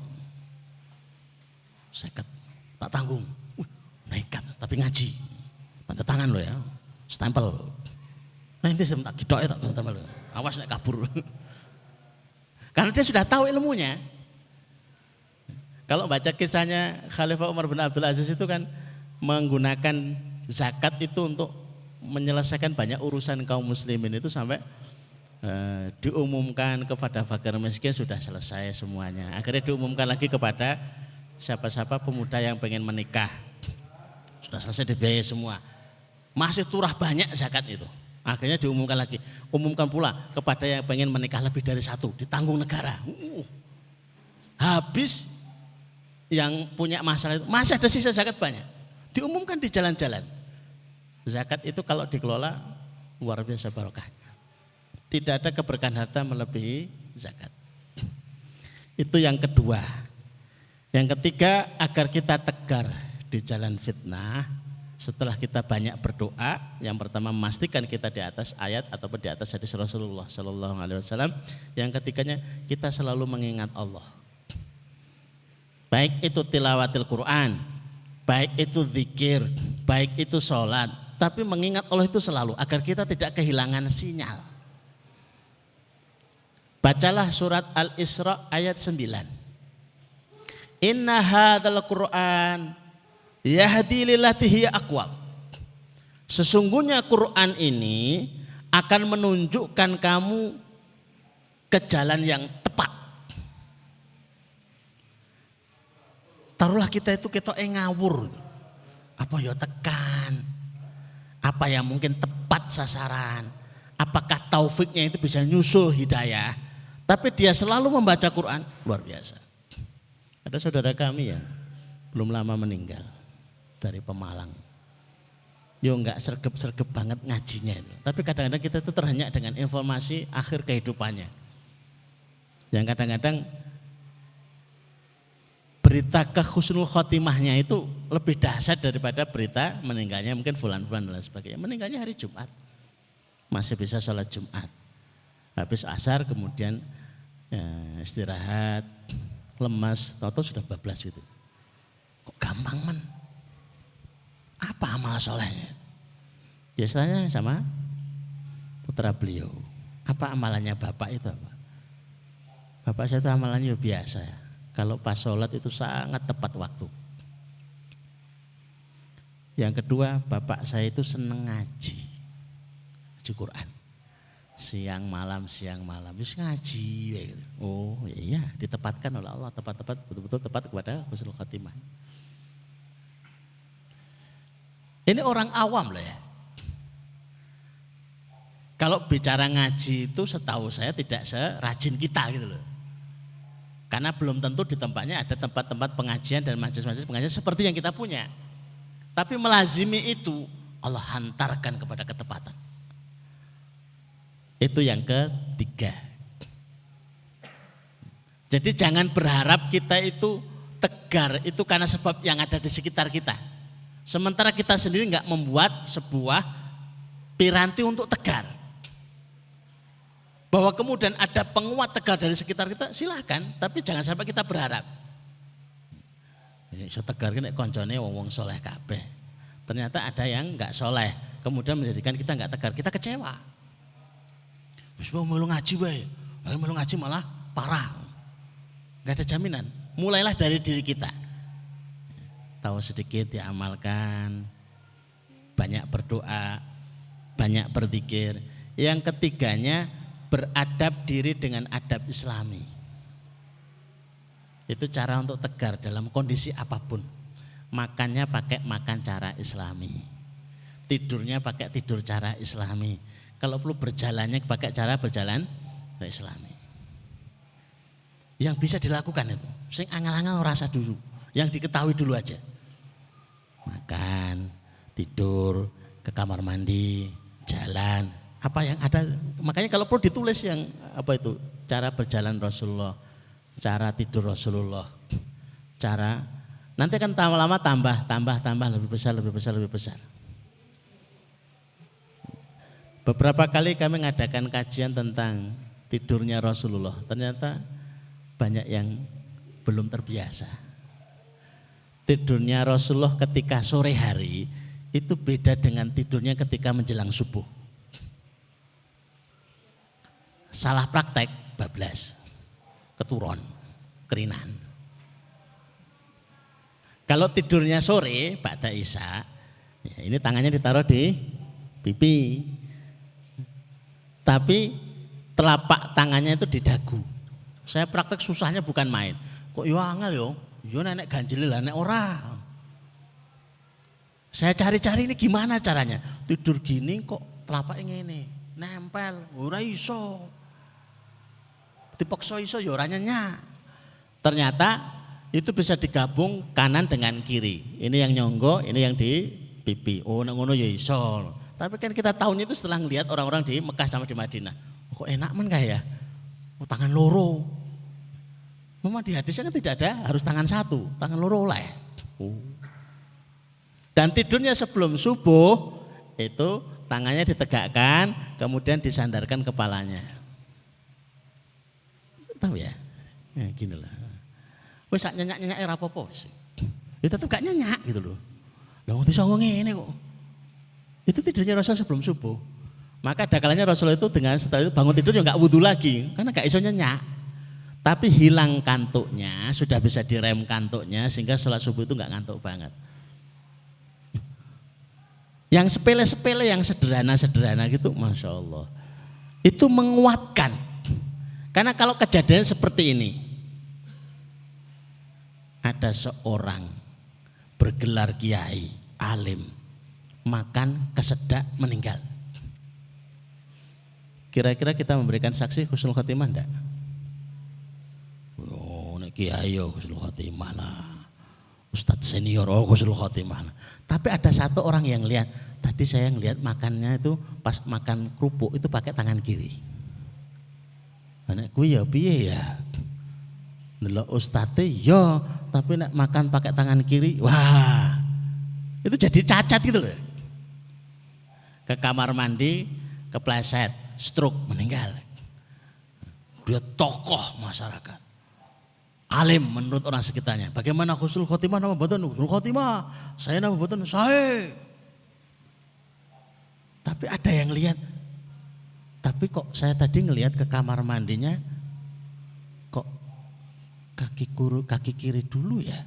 50, tak tanggung. Nekat, tapi ngaji. Tanda tangan lo ya, stempel. Nah ini tak gidok ya, tak stempel. Awas nek kabur. Karena dia sudah tahu ilmunya. Kalau baca kisahnya Khalifah Umar bin Abdul Aziz itu kan menggunakan zakat itu untuk menyelesaikan banyak urusan kaum muslimin itu sampai diumumkan kepada fakir miskin sudah selesai semuanya. Akhirnya diumumkan lagi kepada siapa-siapa pemuda yang pengen menikah. Sudah selesai dibiayai semua. Masih turah banyak zakat itu. Akhirnya diumumkan lagi. Umumkan pula kepada yang pengen menikah lebih dari 1, ditanggung negara. Habis yang punya masalah itu masih ada sisa zakat banyak. Diumumkan di jalan-jalan. Zakat itu kalau dikelola luar biasa barokahnya. Tidak ada keberkahan harta melebihi zakat. Itu yang kedua. Yang ketiga, agar kita tegar di jalan fitnah. Setelah kita banyak berdoa, yang pertama memastikan kita di atas ayat ataupun di atas hadis Rasulullah Sallallahu Alaihi Wasallam. Yang ketiganya, kita selalu mengingat Allah. Baik itu tilawatil Quran, baik itu zikir, baik itu sholat. Tapi mengingat Allah itu selalu agar kita tidak kehilangan sinyal. Bacalah surat Al-Isra ayat 9. Inna hadzal Qur'an yahdi lillati hiya aqwam. Sesungguhnya Quran ini akan menunjukkan kamu ke jalan yang tepat. Taruhlah kita itu ngawur. Apa ya tekan? Apa yang mungkin tepat sasaran? Apakah taufiknya itu bisa nyusul hidayah? Tapi dia selalu membaca Quran, luar biasa. Ada saudara kami ya, belum lama meninggal dari Pemalang. Yo enggak sergep-sergep banget ngajinya itu. Tapi kadang-kadang kita itu terhenyak dengan informasi akhir kehidupannya. Yang kadang-kadang berita kehusnul khotimahnya itu lebih dahsyat daripada berita meninggalnya mungkin fulan-fulan dan sebagainya. Meninggalnya hari Jumat. Masih bisa sholat Jumat. Habis asar kemudian istirahat, lemas, tahu-tahu sudah bablas gitu. Kok gampang men? Apa amal solehnya? Biasanya sama putra beliau. Apa amalannya bapak itu apa? Bapak saya itu amalannya biasa ya. Kalau pas sholat itu sangat tepat waktu. Yang kedua, bapak saya itu seneng ngaji Quran. Siang malam, terus ngaji. Gitu. Oh iya, ditepatkan oleh Allah, tepat-tepat, betul-betul tepat kepada husnul khotimah. Ini orang awam loh ya. Kalau bicara ngaji itu setahu saya tidak serajin kita gitu loh. Karena belum tentu di tempatnya ada tempat-tempat pengajian dan majelis-majelis pengajian seperti yang kita punya. Tapi melazimi itu Allah hantarkan kepada ketepatan. Itu yang ketiga. Jadi jangan berharap kita itu tegar itu karena sebab yang ada di sekitar kita. Sementara kita sendiri enggak membuat sebuah piranti untuk tegar. Bahwa kemudian ada penguat tegar dari sekitar kita, silahkan. Tapi jangan sampai kita berharap. So tegar ini koncone wong soleh kabeh. Ternyata ada yang enggak soleh. Kemudian menjadikan kita enggak tegar, kita kecewa. Wis mau melu ngaji wae. Melu ngaji malah parah. Enggak ada jaminan. Mulailah dari diri kita. Tahu sedikit diamalkan. Banyak berdoa, banyak berzikir. Yang ketiganya beradab diri dengan adab Islami. Itu cara untuk tegar dalam kondisi apapun. Makannya pakai makan cara Islami. Tidurnya pakai tidur cara Islami. Kalau perlu berjalannya pakai cara berjalan Islami. Yang bisa dilakukan itu. Sing angal-angal rasa dulu. Yang diketahui dulu aja. Makan, tidur, ke kamar mandi, jalan. apa yang ada. Makanya kalau perlu ditulis yang apa itu, cara berjalan Rasulullah, cara tidur Rasulullah, cara nanti kan lama-lama tambah lebih besar. Beberapa kali kami mengadakan kajian tentang tidurnya Rasulullah, ternyata banyak yang belum terbiasa. Tidurnya Rasulullah ketika sore hari itu beda dengan tidurnya ketika menjelang subuh. Salah praktek, bablas, keturun, kerinan. Kalau tidurnya sore, ba'da isya, ya ini tangannya ditaruh di pipi. Tapi telapak tangannya itu di dagu. Saya praktek susahnya bukan main. Kok yo angel yo? Yo nenek ganjil lah, nek ora. Saya cari-cari ini gimana caranya. Tidur gini kok telapaknya ngene, nempel, ora iso. Dipaksa iso ya ora nyenyak. Ternyata itu bisa digabung kanan dengan kiri. Ini yang nyonggo, ini yang di pipi. Oh nek ngono ya iso. Tapi kan kita tahunya itu setelah ngelihat orang-orang di Mekah sama di Madinah. Kok enak men kayak ya? Oh, tangan loro. Memang di hadisnya kan tidak ada harus tangan satu, tangan loro oleh. Oh. Dan tidurnya sebelum subuh itu tangannya ditegakkan, kemudian disandarkan kepalanya. Tahu ya? Ya gini lah. Wes sak nyenyak-nyenyak ora apa-apa wis. Ya tetep gak nyenyak gitu loh. Lah wong iso ngene kok. Itu tidurnya Rasul sebelum subuh. Maka ada kalanya Rasul itu dengan setelah itu bangun tidur ya enggak wudu lagi karena gak iso nyenyak. Tapi hilang kantuknya, sudah bisa direm kantuknya sehingga sholat subuh itu enggak ngantuk banget. Yang sepele-sepele, yang sederhana-sederhana gitu, Masya Allah. Itu menguatkan. Karena kalau kejadian seperti ini, ada seorang bergelar kiai, alim, makan kesedak meninggal. Kira-kira kita memberikan saksi husnul khotimah enggak? Oh, nek kiai yo husnul khotimah lah. Ustadz senior oh husnul khotimah lah. Tapi ada satu orang yang lihat, tadi saya ngelihat makannya itu pas makan kerupuk itu pakai tangan kiri. Nek kuwi ya piye ya? Ndelok ustadze ya, tapi nek makan pakai tangan kiri, wah. Itu jadi cacat gitu loh. Ke kamar mandi, kepleset, stroke, meninggal. Dia tokoh masyarakat. Alim menurut orang sekitarnya. Bagaimana husnul khotimah nama mboten? Husnul khotimah. Saya nama mboten, saya. Tapi ada yang lihat. Tapi kok saya tadi ngelihat ke kamar mandinya kok kaki kiri dulu ya.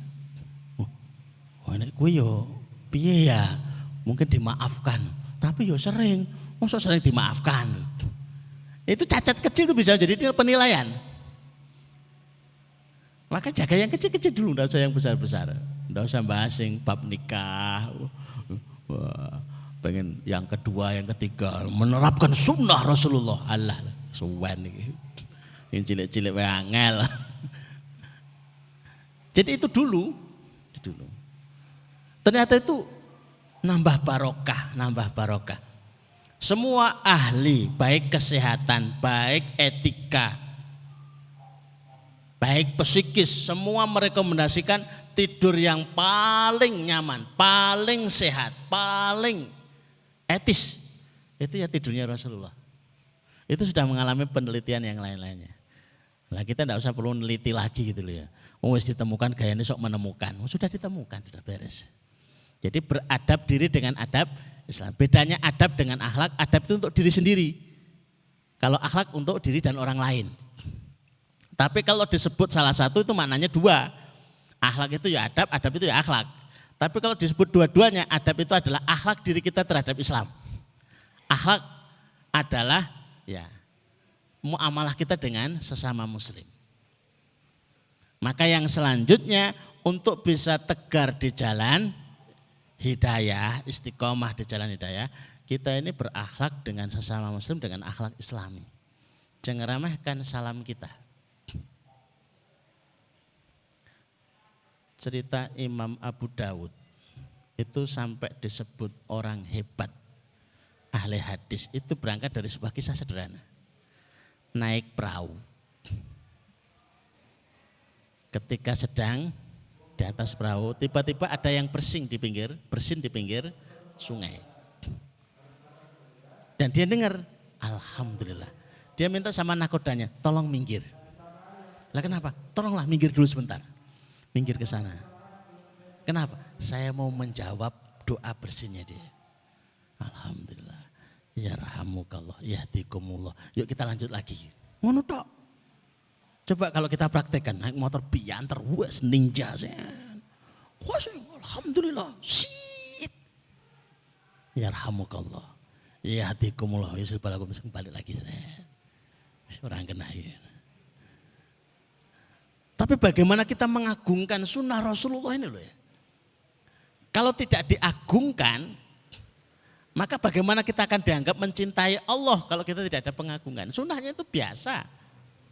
Oh nek kuwi yo piye ya? Mungkin dimaafkan. Tapi yo sering, masa sering dimaafkan. Itu cacat kecil itu bisa jadi penilaian. Maka jaga yang kecil-kecil dulu, enggak usah yang besar-besar. Enggak usah bahas yang bab nikah. Wah, pengen yang kedua, yang ketiga menerapkan sunnah Rasulullah. Allah, suwen iki. Yang cilik-cilik wae angel. Jadi itu dulu. Ternyata itu nambah barokah. Semua ahli, baik kesehatan, baik etika, baik psikis, semua merekomendasikan tidur yang paling nyaman, paling sehat, paling etis. Itu ya tidurnya Rasulullah. Itu sudah mengalami penelitian yang lain-lainnya. Nah kita tidak usah perlu meneliti lagi gitu loh ya. Wis ditemukan gayanya sok menemukan. Sudah ditemukan, sudah beres. Jadi beradab diri dengan adab Islam. Bedanya adab dengan akhlak, adab itu untuk diri sendiri. Kalau akhlak untuk diri dan orang lain. Tapi kalau disebut salah satu itu maknanya dua. Akhlak itu ya adab, adab itu ya akhlak. Tapi kalau disebut dua-duanya, adab itu adalah akhlak diri kita terhadap Islam. Akhlak adalah ya muamalah kita dengan sesama muslim. Maka yang selanjutnya untuk bisa tegar di jalan hidayah, istiqomah di jalan hidayah, kita ini berakhlak dengan sesama muslim dengan akhlak islami. Jangan remehkan salam kita. Cerita Imam Abu Dawud itu sampai disebut orang hebat ahli hadis itu berangkat dari sebuah kisah sederhana. Naik perahu. Ketika sedang di atas perahu, tiba-tiba ada yang bersin di pinggir sungai. Dan dia dengar, alhamdulillah. Dia minta sama nakodanya, tolong minggir. Lah kenapa? Tolonglah minggir dulu sebentar. Minggir ke sana. Kenapa? Saya mau menjawab doa bersinnya dia. Alhamdulillah. Yarhamukallah, yahdikumullah. Yuk kita lanjut lagi. Ngono tok. Coba kalau kita praktekkan naik motor biantar, wes ninja sen. Wes alhamdulillah. Sit. Yarhamukallah. Yahdikumullah. Ya sudah balik lagi sen. Orang kena ya. Tapi bagaimana kita mengagungkan sunnah Rasulullah ini loh ya. Kalau tidak diagungkan, maka bagaimana kita akan dianggap mencintai Allah kalau kita tidak ada pengagungan. Sunnahnya itu biasa.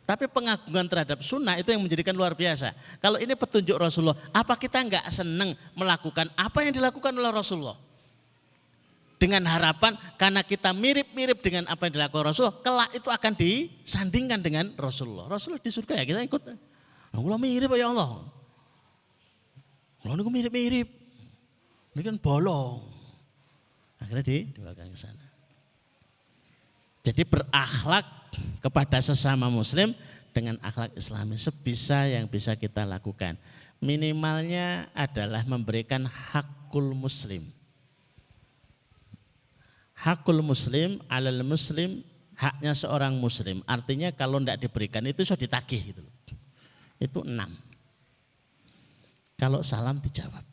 Tapi pengagungan terhadap sunnah itu yang menjadikan luar biasa. Kalau ini petunjuk Rasulullah, apa kita enggak senang melakukan apa yang dilakukan oleh Rasulullah? Dengan harapan karena kita mirip-mirip dengan apa yang dilakukan Rasulullah, kelak itu akan disandingkan dengan Rasulullah. Rasulullah di surga ya kita ikut. Allah mirip ya Allah. Allah ini mirip-mirip. Ini kan bolong. Akhirnya dibawakan ke sana. Jadi berakhlak kepada sesama muslim dengan akhlak islami sebisa yang bisa kita lakukan. Minimalnya adalah memberikan hakul muslim. Hakul muslim alal muslim, haknya seorang muslim. Artinya kalau tidak diberikan itu sudah ditagih gitu. Itu 6. Kalau salam dijawab.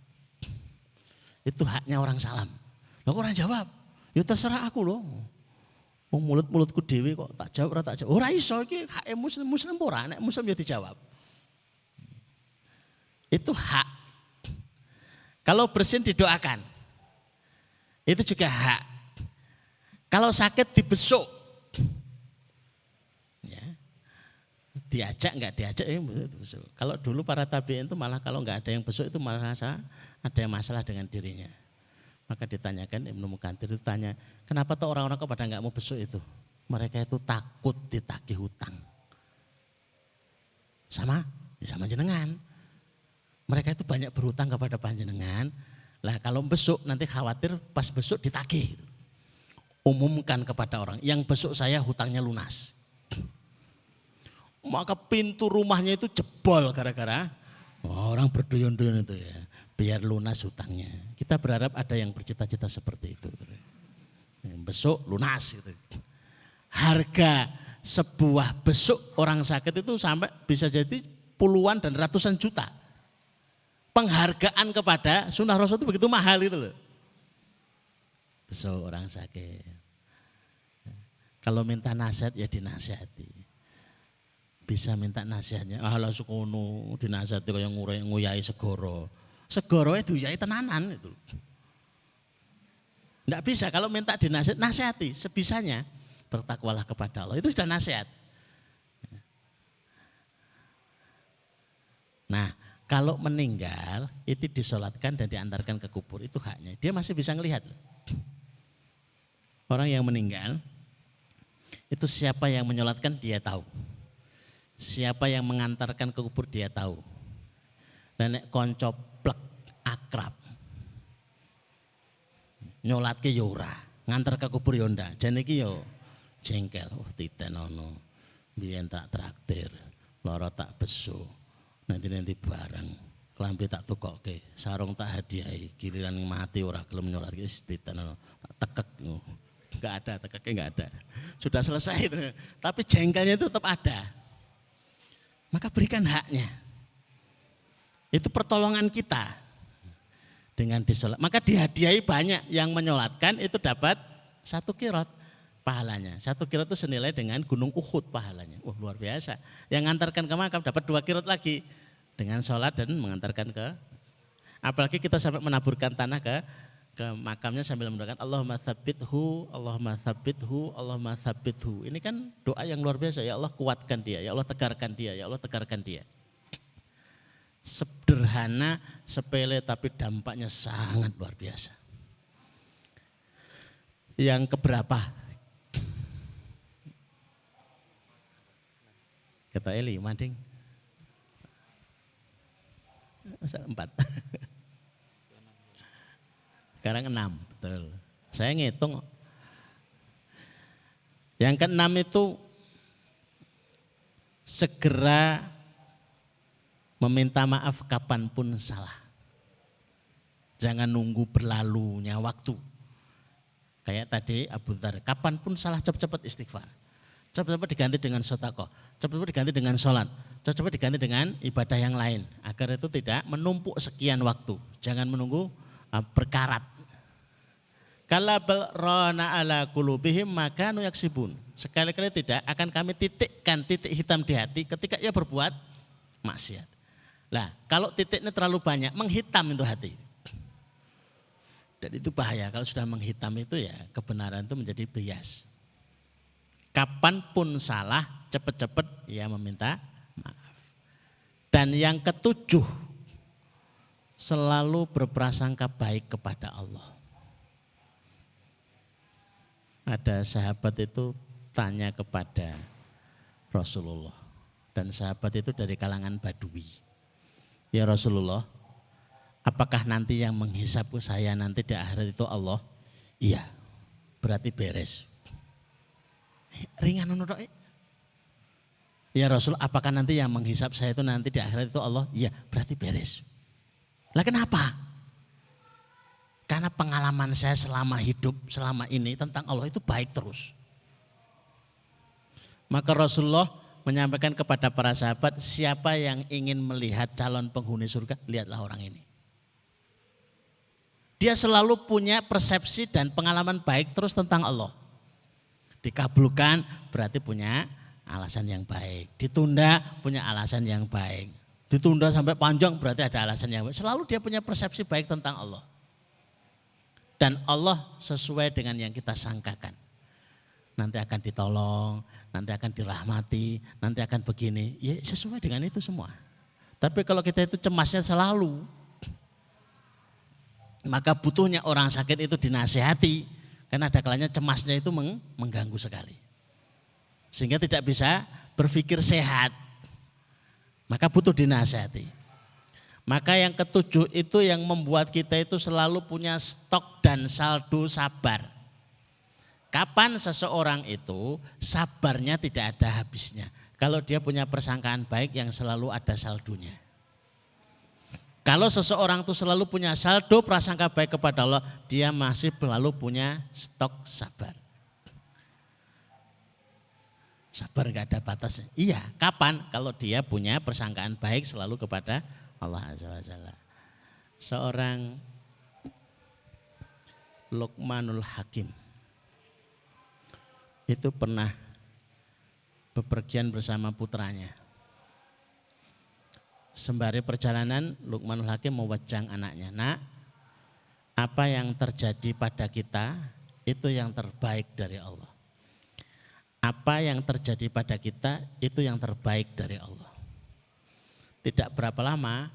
Itu haknya orang salam. Loh kok orang jawab? Ya terserah aku loh. Mulut-mulutku dewi kok tak jawab, tak jawab. Ora iso iki hak muslim ora, nek muslim ya dijawab. Itu hak. Kalau bersin didoakan. Itu juga hak. Kalau sakit dibesuk. Ya. Diajak enggak diajak ya besuk. Kalau dulu para tabi'in itu malah kalau enggak ada yang besuk itu malah ada yang masalah dengan dirinya. Maka ditanyakan Ibnu Mukantir itu tanya, kenapa tuh orang-orang kok pada enggak mau besuk itu? Mereka itu takut ditagih hutang. Sama jenengan. Mereka itu banyak berhutang kepada panjenengan. Lah kalau besuk nanti khawatir pas besuk ditagih. Umumkan kepada orang, yang besuk saya hutangnya lunas. Maka pintu rumahnya itu jebol gara-gara orang berduyun-duyun itu ya. Biar lunas hutangnya. Kita berharap ada yang bercita-cita seperti itu. Besuk lunas gitu. Harga sebuah besuk orang sakit itu sampai bisa jadi puluhan dan ratusan juta. Penghargaan kepada sunnah Rasul itu begitu mahal itu loh. Besuk orang sakit. Kalau minta nasihat ya dinasihati. Bisa minta nasihatnya. Lah sukono dinasihati kaya nguyai segoro. Segoro itu yai tenanan itu. Enggak bisa kalau minta dinasihat, nasihati sebisanya. Bertakwalah kepada Allah. Itu sudah nasihat. Nah, kalau meninggal itu disolatkan dan diantarkan ke kubur itu haknya. Dia masih bisa ngelihat. Orang yang meninggal itu siapa yang menyolatkan dia tahu. Siapa yang mengantarkan ke kubur dia tahu. Dan nek konco plek akrab. Nyolatke yo ora, ngantar ke kubur yo ndak. Jan iki yo jengkel. Oh titen ono. Biyen tak traktir, lara tak beso. Nanti bareng. Klambi tak tukokke, sarung tak hadiahi. Giliran mati ora gelem nyolatke wis titen ono. Tak tekek. Enggak ada, tekeknya enggak ada. Sudah selesai itu. Tapi jengkelnya itu tetap ada. Maka berikan haknya. Itu pertolongan kita. Dengan disolat. Maka dihadiahi banyak yang menyolatkan itu dapat 1 kirot pahalanya. 1 kirot itu senilai dengan gunung Uhud pahalanya. Wah luar biasa. Yang ngantarkan ke makam dapat 2 kirot lagi. Dengan sholat dan mengantarkan ke. Apalagi kita sampai menaburkan tanah ke makamnya sambil mendoakan Allahumma tsabbithu, Allahumma tsabbithu, Allahumma tsabbithu. Ini kan doa yang luar biasa. Ya Allah kuatkan dia, ya Allah tegarkan dia, ya Allah tegarkan dia. Sederhana, sepele tapi dampaknya sangat luar biasa. Yang keberapa? Kata Eli, Mading. 4. Sekarang 6, betul. Saya ngitung. Yang ke-6 itu segera meminta maaf kapanpun salah. Jangan nunggu berlalunya waktu. Kayak tadi Abu Dzar, kapanpun salah cepat-cepat istighfar. Cepat-cepat diganti dengan sedekah, cepat-cepat diganti dengan sholat, cepat-cepat diganti dengan ibadah yang lain. Agar itu tidak menumpuk sekian waktu. Jangan menunggu berkarat. Kala balrana ala qulubihim maka yaksibun. Sekali-kali tidak akan kami titikkan titik hitam di hati ketika ia berbuat maksiat. Lah, kalau titiknya terlalu banyak menghitam itu hati. Dan itu bahaya, kalau sudah menghitam itu ya kebenaran itu menjadi bias. Kapanpun salah, cepat-cepat ya meminta maaf. Dan yang ke-7, selalu berprasangka baik kepada Allah. Ada sahabat itu tanya kepada Rasulullah. Dan sahabat itu dari kalangan Badui. Ya Rasulullah, apakah nanti yang menghisap saya nanti di akhirat itu Allah? Iya, berarti beres. Ringan menurut. Ya Rasul, apakah nanti yang menghisap saya itu nanti di akhirat itu Allah? Iya, berarti beres. Lah kenapa? Karena pengalaman saya selama hidup, selama ini tentang Allah itu baik terus. Maka Rasulullah menyampaikan kepada para sahabat, siapa yang ingin melihat calon penghuni surga, lihatlah orang ini. Dia selalu punya persepsi dan pengalaman baik terus tentang Allah. Dikabulkan berarti punya alasan yang baik. Ditunda punya alasan yang baik. Ditunda sampai panjang berarti ada alasan yang baik. Selalu dia punya persepsi baik tentang Allah. Dan Allah sesuai dengan yang kita sangkakan. Nanti akan ditolong, nanti akan dirahmati, nanti akan begini. Ya sesuai dengan itu semua. Tapi kalau kita itu cemasnya selalu, maka butuhnya orang sakit itu dinasihati. Karena ada kalanya cemasnya itu mengganggu sekali. Sehingga tidak bisa berpikir sehat. Maka butuh dinasihati. Maka yang ke-7 itu yang membuat kita itu selalu punya stok dan saldo sabar. Kapan seseorang itu sabarnya tidak ada habisnya. Kalau dia punya persangkaan baik yang selalu ada saldonya. Kalau seseorang itu selalu punya saldo prasangka baik kepada Allah, dia masih selalu punya stok sabar. Sabar enggak ada batasnya. Iya, kapan? Kalau dia punya persangkaan baik selalu kepada Allah Azza wa Jalla. Seorang Luqmanul Hakim itu pernah bepergian bersama putranya. Sembari perjalanan, Luqmanul Hakim mewajang anaknya, nak, apa yang terjadi pada kita itu yang terbaik dari Allah. Apa yang terjadi pada kita itu yang terbaik dari Allah. Tidak berapa lama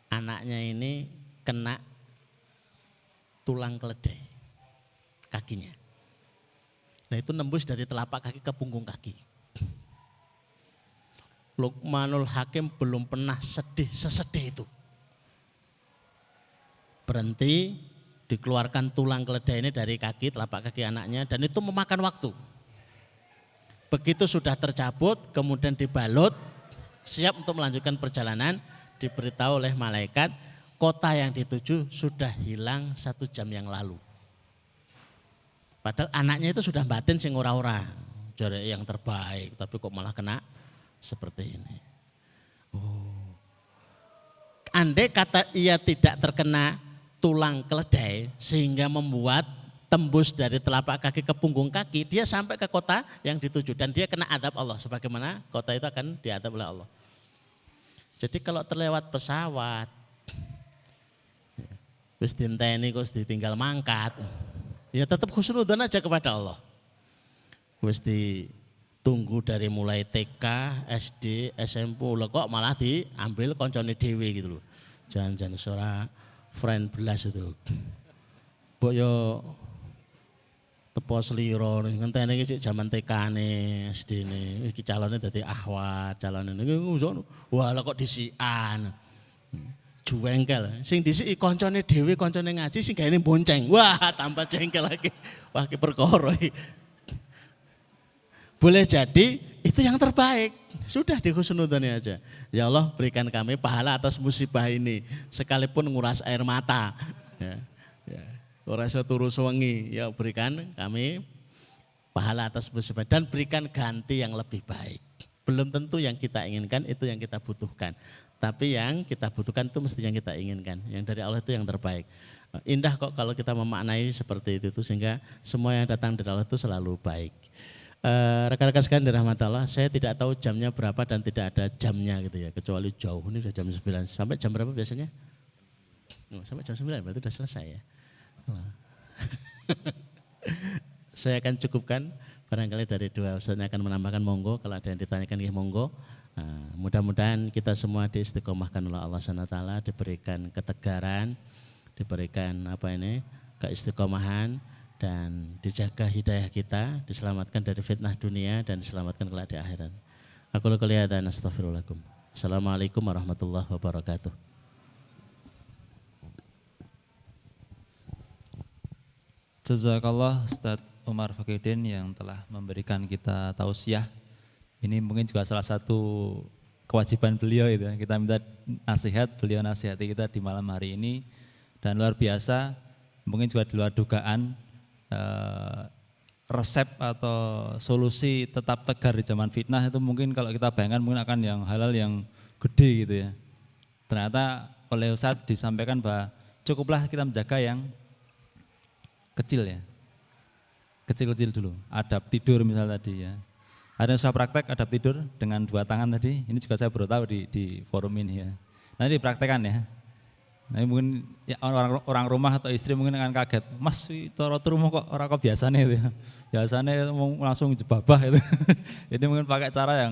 anaknya ini kena tulang keledai kakinya. Nah itu nembus dari telapak kaki ke punggung kaki. Luqmanul Hakim belum pernah sedih sesedih itu. Berhenti, dikeluarkan tulang keledai ini dari kaki, telapak kaki anaknya, dan itu memakan waktu. Begitu sudah tercabut, kemudian dibalut, siap untuk melanjutkan perjalanan, diberitahu oleh malaikat, kota yang dituju sudah hilang 1 jam yang lalu. Padahal anaknya itu sudah batin sing ora-ora, jari yang terbaik, tapi kok malah kena seperti ini. Oh. Andai kata ia tidak terkena tulang keledai sehingga membuat tembus dari telapak kaki ke punggung kaki, dia sampai ke kota yang dituju dan dia kena adab Allah sebagaimana kota itu akan diadab oleh Allah. Jadi kalau terlewat pesawat, wis dinteni kok ditinggal mangkat, ya tetap husnudzon aja kepada Allah. Wis ditunggu dari mulai TK, SD, SMP, kok malah diambil koncone dhewe gitu loh. Jangan-jangan suara friend belas itu. Mbok yo tepo sliro ngenteni iki sik jaman TK-ne, SD-ne, iki calone dadi akhwat, calone niku wah kok disikan. Juwengkel, sing disiki koncone dhewe, koncone ngaji sing gaene bonceng. Wah, tambah jengkel lagi. Wah, ki perkara iki. Boleh jadi itu yang terbaik. Sudah dihusnudoni aja. Ya Allah, berikan kami pahala atas musibah ini, sekalipun nguras air mata. Ya. Ora iso turu sewengi, ya berikan kami pahala atas musibah dan berikan ganti yang lebih baik. Belum tentu yang kita inginkan itu yang kita butuhkan. Tapi yang kita butuhkan itu mesti yang kita inginkan. Yang dari Allah itu yang terbaik. Indah kok kalau kita memaknai seperti itu sehingga semua yang datang dari Allah itu selalu baik. Rekan-rekan sekalian dirahmati Allah, saya tidak tahu jamnya berapa dan tidak ada jamnya gitu ya. Kecuali jauh, ini sudah jam 9. Sampai jam berapa biasanya? Sampai jam 9 berarti sudah selesai ya. Saya akan cukupkan, barangkali dari dua ustaz yang akan menambahkan monggo, kalau ada yang ditanyakan ya monggo. Mudah-mudahan kita semua diistiqomahkan oleh Allah SWT, diberikan ketegaran, diberikan keistiqomahan dan dijaga hidayah kita, diselamatkan dari fitnah dunia dan diselamatkan kelak di akhirat. Aku qouli hadza astaghfirullahaladzim. Assalamualaikum warahmatullahi wabarakatuh. Jazakallah Ustadz Umar Fakihudin yang telah memberikan kita tausiah. Ini mungkin juga salah satu kewajiban beliau itu. Kita minta nasihat, beliau nasihati kita di malam hari ini. Dan luar biasa, mungkin juga di luar dugaan, resep atau solusi tetap tegar di zaman fitnah itu mungkin kalau kita bayangkan mungkin akan yang halal yang gede gitu ya. Ternyata oleh Ustadz disampaikan bahwa cukuplah kita menjaga yang kecil ya. Kecil-kecil dulu, adab tidur misalnya tadi ya. Ada yang saya praktek adab tidur dengan 2 tangan tadi, ini juga saya baru tahu di forum ini ya. Nanti dipraktekkan ya. Nah, mungkin ya, orang rumah atau istri mungkin akan kaget, Mas toro turumu kok orang kok biasanya itu ya. Biasanya langsung jebabah itu. Ini mungkin pakai cara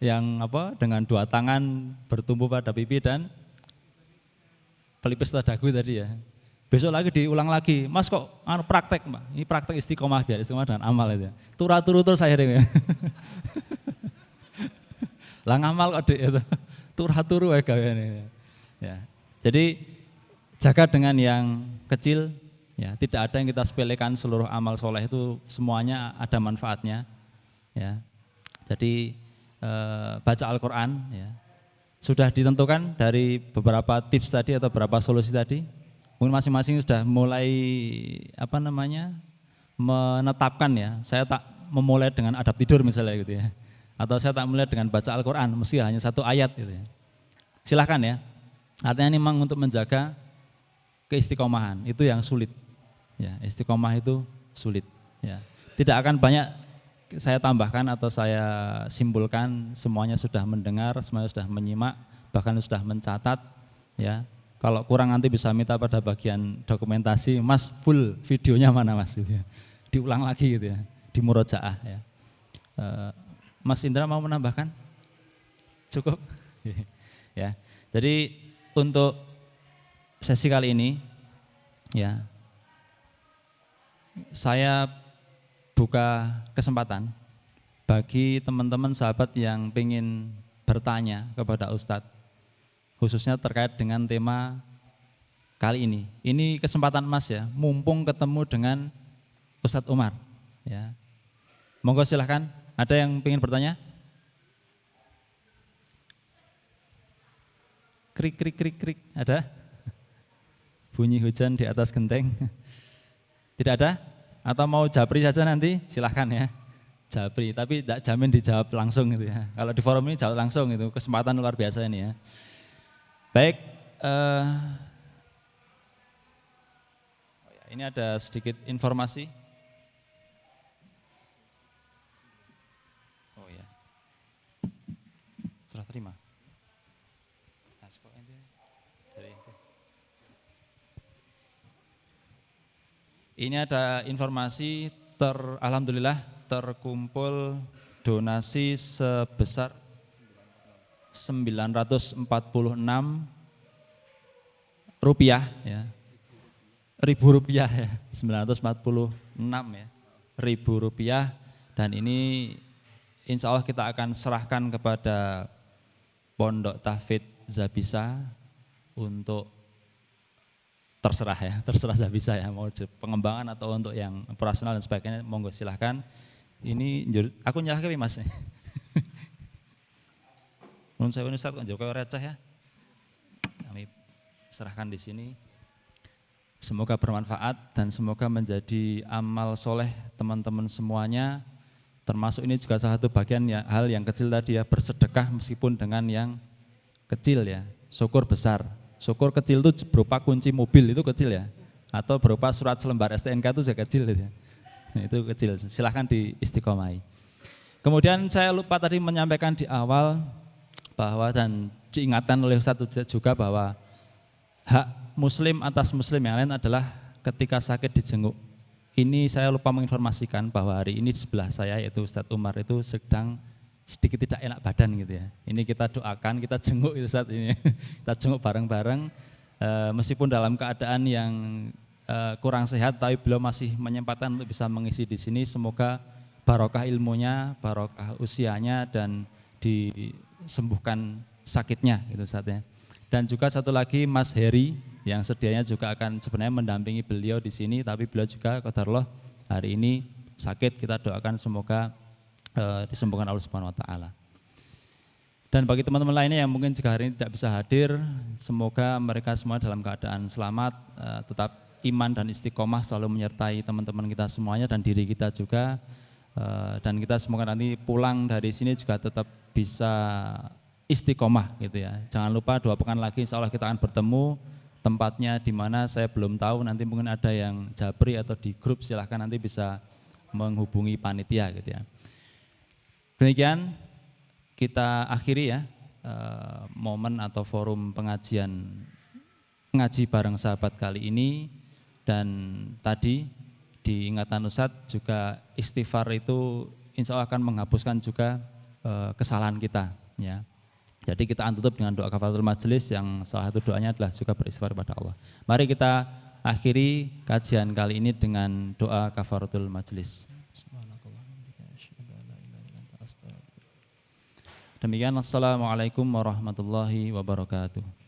yang dengan 2 tangan bertumpu pada pipi dan pelipis dagu tadi ya. Besok lagi diulang lagi, Mas kok praktek Mbak, ini praktek istiqomah biar istiqomah dengan amal itu ya. Turu terus akhirnya. Lah ngamal kok dek itu, turu ya gaweane. Ya. Jadi jaga dengan yang kecil, ya tidak ada yang kita sepelekan, seluruh amal soleh itu semuanya ada manfaatnya. Ya. Jadi baca Al-Quran, ya. Sudah ditentukan dari beberapa tips tadi atau beberapa solusi tadi. Mungkin masing-masing sudah mulai menetapkan ya, saya tak memulai dengan adab tidur misalnya gitu ya, atau saya tak mulai dengan baca Al-Quran, mesti hanya 1 ayat gitu ya. Silahkan ya, artinya ini memang untuk menjaga keistiqomahan, itu yang sulit ya, istiqomah itu sulit ya. Tidak akan banyak saya tambahkan atau saya simpulkan, semuanya sudah mendengar, semuanya sudah menyimak, bahkan sudah mencatat ya. Kalau kurang nanti bisa minta pada bagian dokumentasi, Mas full videonya mana Mas gitu ya. Diulang lagi gitu ya, di murojaah ya. Mas Indra mau menambahkan? Cukup? Ya. Jadi untuk sesi kali ini ya, saya buka kesempatan bagi teman-teman sahabat yang ingin bertanya kepada Ustadz, khususnya terkait dengan tema kali ini. Ini kesempatan emas ya, mumpung ketemu dengan Ustadz Umar. Ya. Monggo silahkan, ada yang ingin bertanya? Krik, krik, krik, krik, ada? Bunyi hujan di atas genteng. Tidak ada? Atau mau japri saja nanti? Silahkan ya, japri. Tapi tidak jamin dijawab langsung gitu ya. Kalau di forum ini jawab langsung itu, kesempatan luar biasa ini ya. Baik, ini ada sedikit informasi. Oh ya, serah terima. Ini ada informasi alhamdulillah terkumpul donasi sebesar 946 rupiah ya, ribu rupiah ya, 946 ya. Rp10.000 dan ini insya Allah kita akan serahkan kepada Pondok Tahfidz Zabisa untuk terserah Zabisa ya, mau pengembangan atau untuk yang operasional dan sebagainya, monggo silahkan. Ini aku nyerahkan Mas. Menurut saya Ustaz kok Joko receh ya. Kami serahkan di sini. Semoga bermanfaat dan semoga menjadi amal soleh teman-teman semuanya. Termasuk ini juga salah satu bagian ya, hal yang kecil tadi ya, bersedekah meskipun dengan yang kecil ya. Syukur besar. Syukur kecil itu berupa kunci mobil itu kecil ya. Atau berupa surat selembar STNK itu juga kecil ya. Itu kecil. Silahkan diistiqomahi. Kemudian saya lupa tadi menyampaikan di awal bahwa dan diingatkan oleh Ustaz juga bahwa hak muslim atas muslim yang lain adalah ketika sakit dijenguk. Ini saya lupa menginformasikan bahwa hari ini di sebelah saya yaitu Ustadz Umar itu sedang sedikit tidak enak badan gitu ya. Ini kita doakan, kita jenguk Ustadz ini. Kita jenguk bareng-bareng meskipun dalam keadaan yang kurang sehat tapi beliau masih menyempatkan untuk bisa mengisi di sini. Semoga barokah ilmunya, barokah usianya dan disembuhkan sakitnya gitu Ustadz ya. Dan juga satu lagi Mas Heri yang sedianya juga akan sebenarnya mendampingi beliau di sini, tapi beliau juga qadarullah hari ini sakit, kita doakan semoga disembuhkan Allah Subhanahu wa taala. Dan bagi teman-teman lainnya yang mungkin juga hari ini tidak bisa hadir, semoga mereka semua dalam keadaan selamat, tetap iman dan istiqomah selalu menyertai teman-teman kita semuanya dan diri kita juga, dan kita semoga nanti pulang dari sini juga tetap bisa istiqomah gitu ya. Jangan lupa 2 pekan lagi insya Allah kita akan bertemu. Tempatnya di mana saya belum tahu, nanti mungkin ada yang japri atau di grup, silahkan nanti bisa menghubungi panitia gitu ya. Demikian kita akhiri ya momen atau forum pengajian ngaji bareng sahabat kali ini. Dan tadi di ingatan Ustadz juga istighfar itu insya Allah akan menghapuskan juga kesalahan kita ya. Jadi kita akan tutup dengan doa kafaratul majelis yang salah satu doanya adalah juga beristighfar kepada Allah. Mari kita akhiri kajian kali ini dengan doa kafaratul majelis. Demikian, assalamualaikum warahmatullahi wabarakatuh.